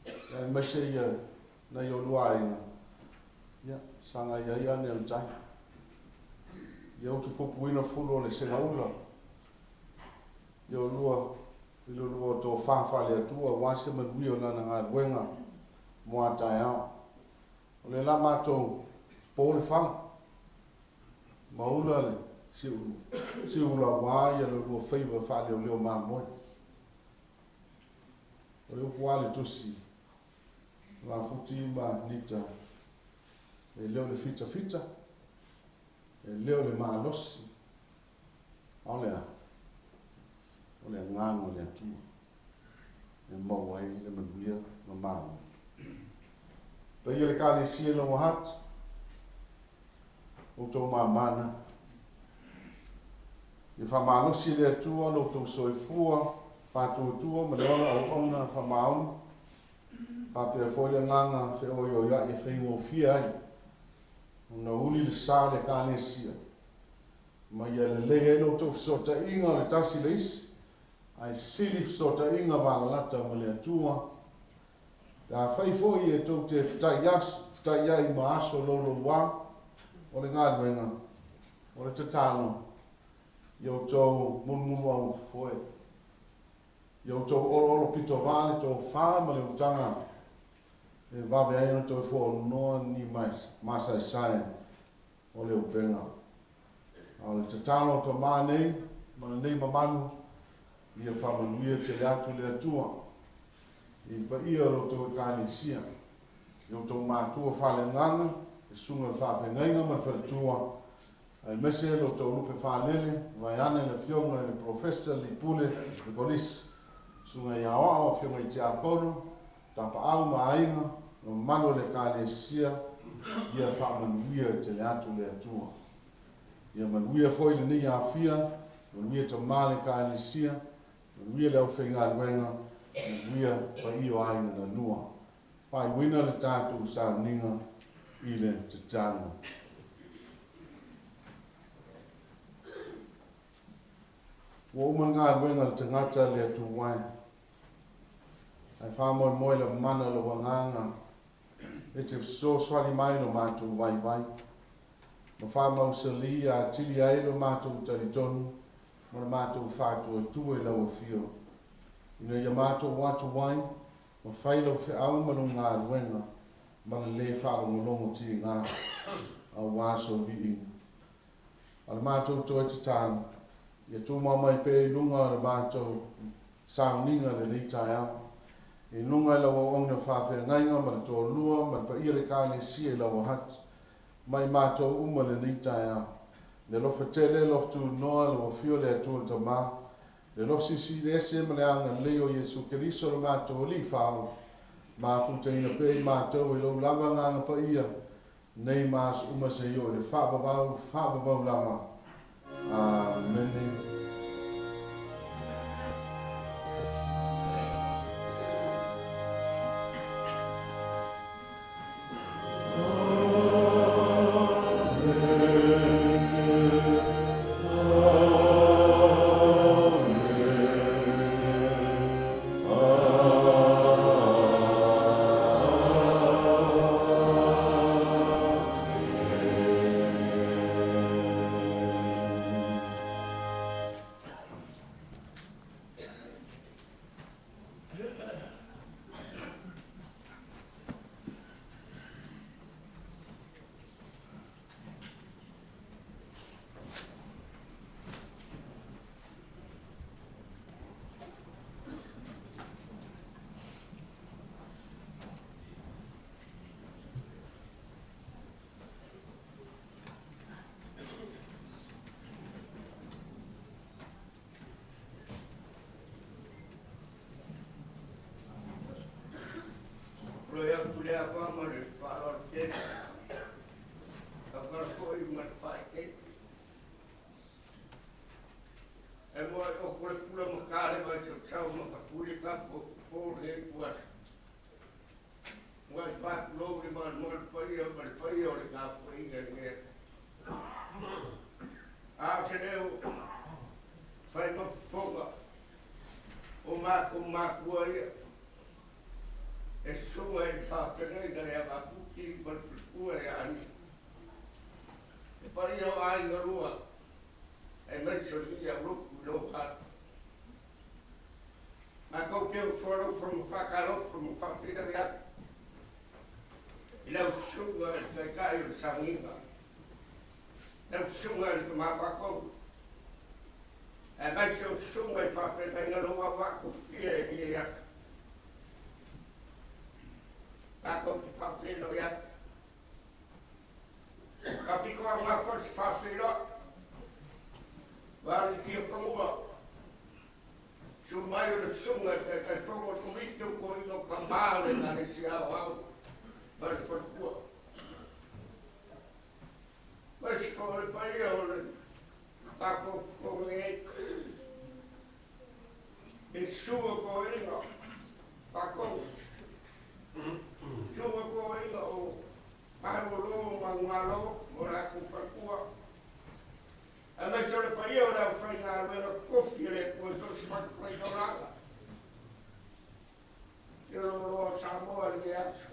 S1: e mese ia na i o lua inga. Ia, sanga ia ia ne utai. Ia utu kupu ina fulo le senga ula. Ia o lua, ilo lua tō whawha le atua, wase manuio lana ngā luenga, moa tai au. O le la mātou pōle whala. Maula le, si ula wā ia le lua whaiva whale o leo māmoe. O leo kuale tusi, ngā futi ma Agnita, e leo le fita fita, e leo le mālosi, o lea ngāngo le atua, e maua e le manuia ma māmo. Pa ia le kāle sia lo Hutt, o tō māmana, i whamalosi le atua, lo tō soifua, whātuatua, ma le ona au ona whamaunu, pāpea fōia nganga, whe oi o ia e whaingo fia ai, una uli le sā le kāle sia, ma ia le lege lo tō whisota inga le tasi le isi, ai sili whisota inga wālalata ma le atua, ka whaifoi e tō te whitai ai ma aso lolo wā, o le ngā luenga, o le tatano, i o tō munmunu au foe. I o tō oro pito vāle tō whā ma le utanga, e wawe aina tō fō noa ni masai sae o le upenga. O le tatano tō mānei, ma le nei mamanu, i a whamanuia te leatu le atua, i pa ia ro tō kāni sia, i o tō mātua whale nganga, e sunga whawhengainga ma wharatua, ai mese lo tō lupe whalele, vai ane le fionga le professor li pule, le polisi, sunga i aoa o fionga i te akono, tapa au ma ainga, no mano le kāle sia, ia whamanuia te leatu le atua. Ia manuia foi le ni a fia, manuia ta male kāle sia, manuia leo whenga luenga, manuia pa io aina na nua. Pai wina le tātou Sauniga, i le te tano. Wa uma ngā luenga le tangata le atu wai. Ai whamoe moe le mana le wanganga, e te so swali mai no mātou vai vai. Ma whamau sali a tili ai lo mātou taritonu, ma le mātou whātua tue lau a fio. Ina ia mātou watu wai, ma whailo whi au manu ngā luenga, ma le whalongolongo ti ngā a waso vi inga. A le mātou toi te tāna, ia tō mamai pe lunga le mātou Sauniga le leitai au. I lunga i lawa ongna whawhea ngainga, ma le tō lua, ma le pa ia le kāne sia i lawa Hutt. Mai mātou uma le leitai au. Le lofa tele, lofa tu noa, le wafio le atua ta mā. Le lofa sisi lese ma le anga leo Jesu Keriso le mātou li whao. Mā futaina pe i mātou i lau lava nganga pa ia. Nei mās uma se io le whawavau lama. Amen.
S7: A se leo fai ma fonga o mako ia e sunga e Feagaiga e a fuki ma fukua e ani e pai o ai na rua e meso ni a Lotu lo Hutt ma ko ke o foro from whakaro from Feagaiga i lau sunga e te kai o Sauniga lau sunga e te mawhako e meso sunga e Feagaiga roa wako fia e ni e ako te whawhelo ia. Ka piko a ngā whasi whawhelo, wāri kia whanua. Su mai o le sunga te kai whanua kumito ko ino ka māle nane si au au. Wāri whanua. Wāsi whanua pai o le tako ko ngei. E sua ko ino. Whakau. Sua ko ino o marolo, mangalo, morako whakua. A mai sore pa ia o rau whainga ruenga kofi re kua sosi whakukai doranga. Ia roa Samoa le asu.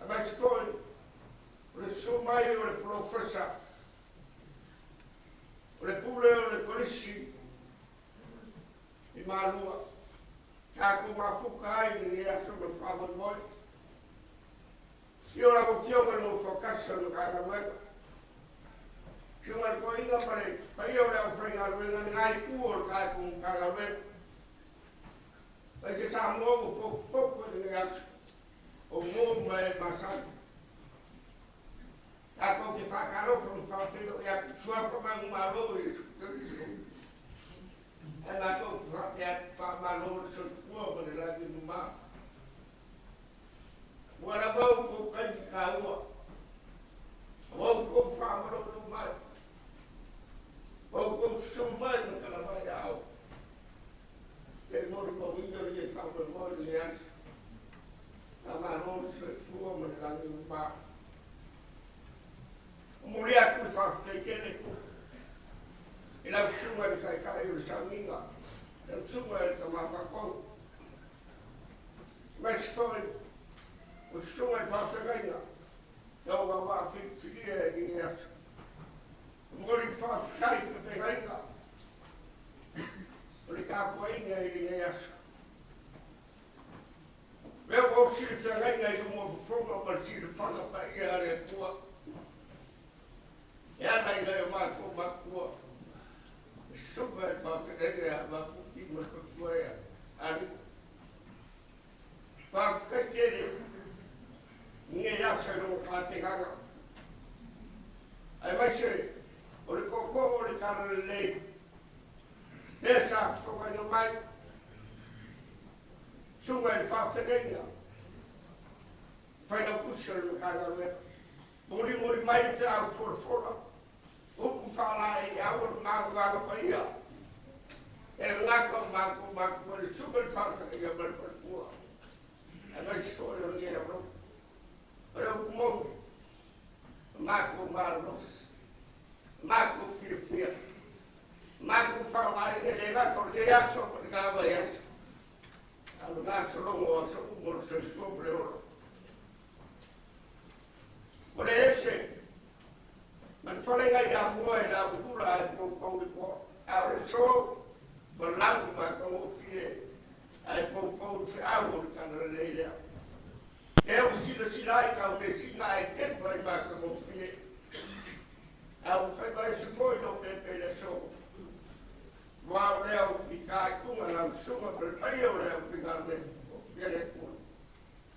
S7: A mai skoi, o le sumai o le profesa, o le pule o le polisi, i marua. Ako mafuka ai ni aso me whamon moi. Io la kionga no fokasa no kana wega. Kionga ko inga pare, pa io la whainga wega ni ngai kuo kai kung kana wega. Pa ke sa mo popo ni aso. O mo mai masan. Ako ke whakaro from whawhero, ia sua whamang maro i Scriptural. E nā tō whamalo so kua mene lagi numa. Wara wau ko kaiti ka ua. Wau ko whamalo numai. Wau ko sumai na kalamai au. Te mori ko window i e whamalo mori le ansi. Nā malo so kua mene lagi numa. Mori aku i whawhekele ko. E lau sunga ni kai o Sauniga. Lau sunga e ta mawhakau. Mas koi, o sunga e Feagaiga. Tau a wā whiwhiria e ni asu. Mori whawhikai te Feagaiga. O le kāpuainga e ni asu. Mea o siri Feagaiga e mo whonga ma siri whanga pa ia re tua. E anai ga e mako makua. Suba e Feagaiga a wafuki ma kakua ea. Ari. Whawhakakere. Nge asa no kātehanga. Ai mai se, o le koko o le kara le lei. Nea sa whakaino mai. Sunga e Feagaiga. Whaina pusa le kāna wea. Mori mai te au fora. Upu whala e awar māku wala pa ia. E ngaka māku le super Feagaiga mara whakua. E mai skoi o ngea rau. Rau kumongi. Māku maros. Māku whiawhia. Māku whala e le ngaka o le aso pa ngā vai aso. Alo ngā sorongo aso umoro sa skobre oro. O le ese. Man whalengai a mua e la ukura e pōpau i kua. A re so, ma langu ma ka o fie. A e pōpau i whiau o kana leilea. E o sila i ka o me sina e kepa i ma ka o fie. A o whaiva e sufoi no pepe le so. Wa o lea o whika i kunga na usunga pre pai o lea o whika me. Pere kua.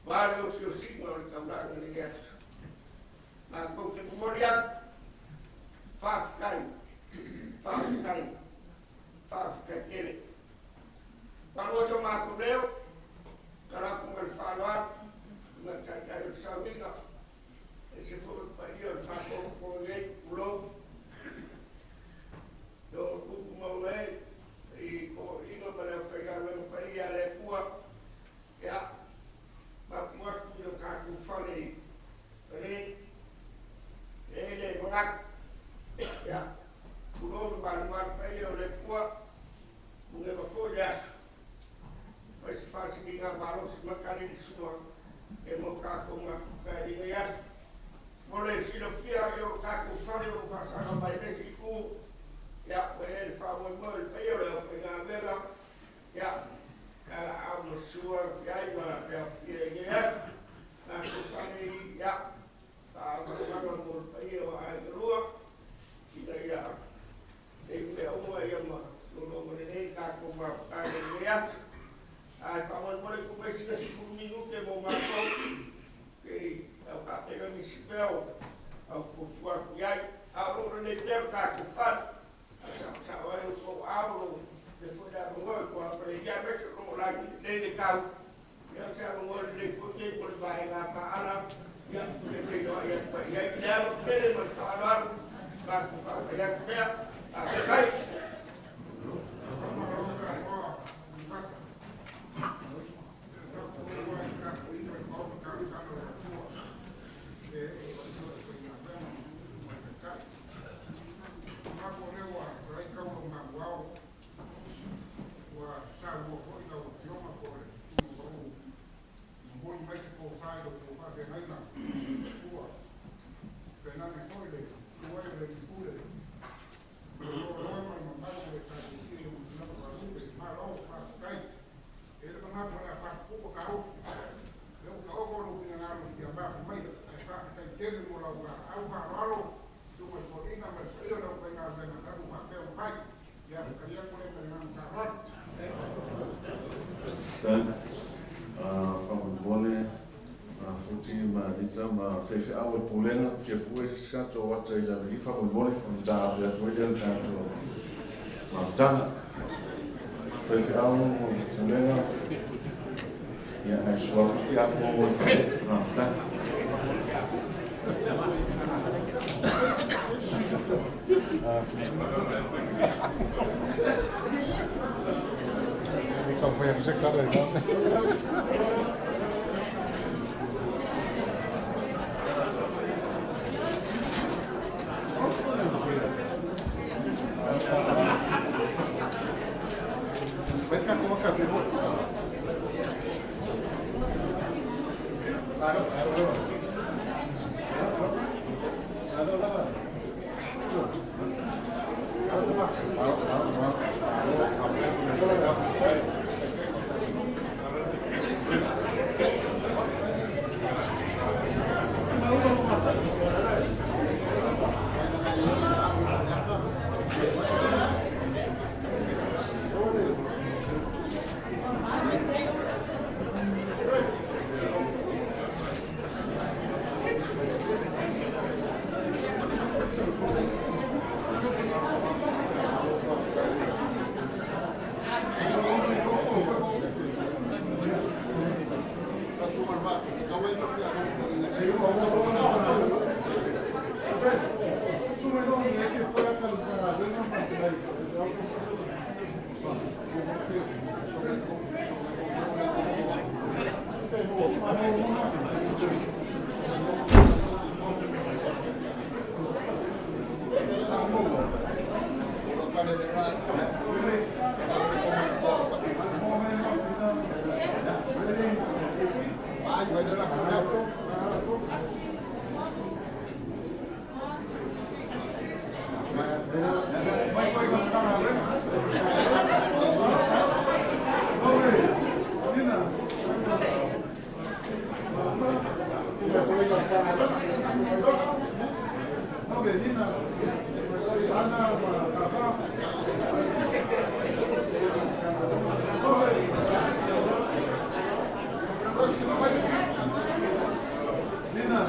S7: Wa le o si o singa o i ka mranga ni esu. Ma ko ke pumoriak. Whawhakakere. Paro so māku leo, karaku ngal whaloa, ngal kai o Sauniga. E se furu pa ia o whako ko ngei, ulo. Yo kuku mau nei, i ko inga mana whaigawenga pa ia le kua. Ia, maku aku i o kāku whanei. Pere, ele Ya. Kulo ba ma fa yo le kwa. Munge ba fo ya. Faz ninga balos makali di semua. Emo ka ko ma ka di ya. Mole si lo fia yo ka ko fa yo fa sa ka ba de ku. Ya, we fa mo mo pe yo le pe ga vela. Ya. Kala amo sua ya iba ya fia ya. Na ko fa ni ya. Ta ko ma mo pe yo a rua. Ida ya. E pe o ya ma. Lo mo ne ka ko ma ka ni ya. Ai fawan mo ko ba sila 5 minuto mo marco que o capela me sipel ao fuar ya a ro ne ter ka ko fa sa wa eu ko auro depois da mo ko a ya me ko la de ka ya sa mo de ko de ko ba ga pa ala ya de yo ya pa ya ya tere mo falar ba ko fa ya ya a kai
S1: Fefe awe pulenga ke pue sa to wata ila rifa mo mole from da ya to ila ka to mafta fefe awe mo pulenga ya na shwa ki a mo fe mafta
S2: Então foi a música cara, né? Nina,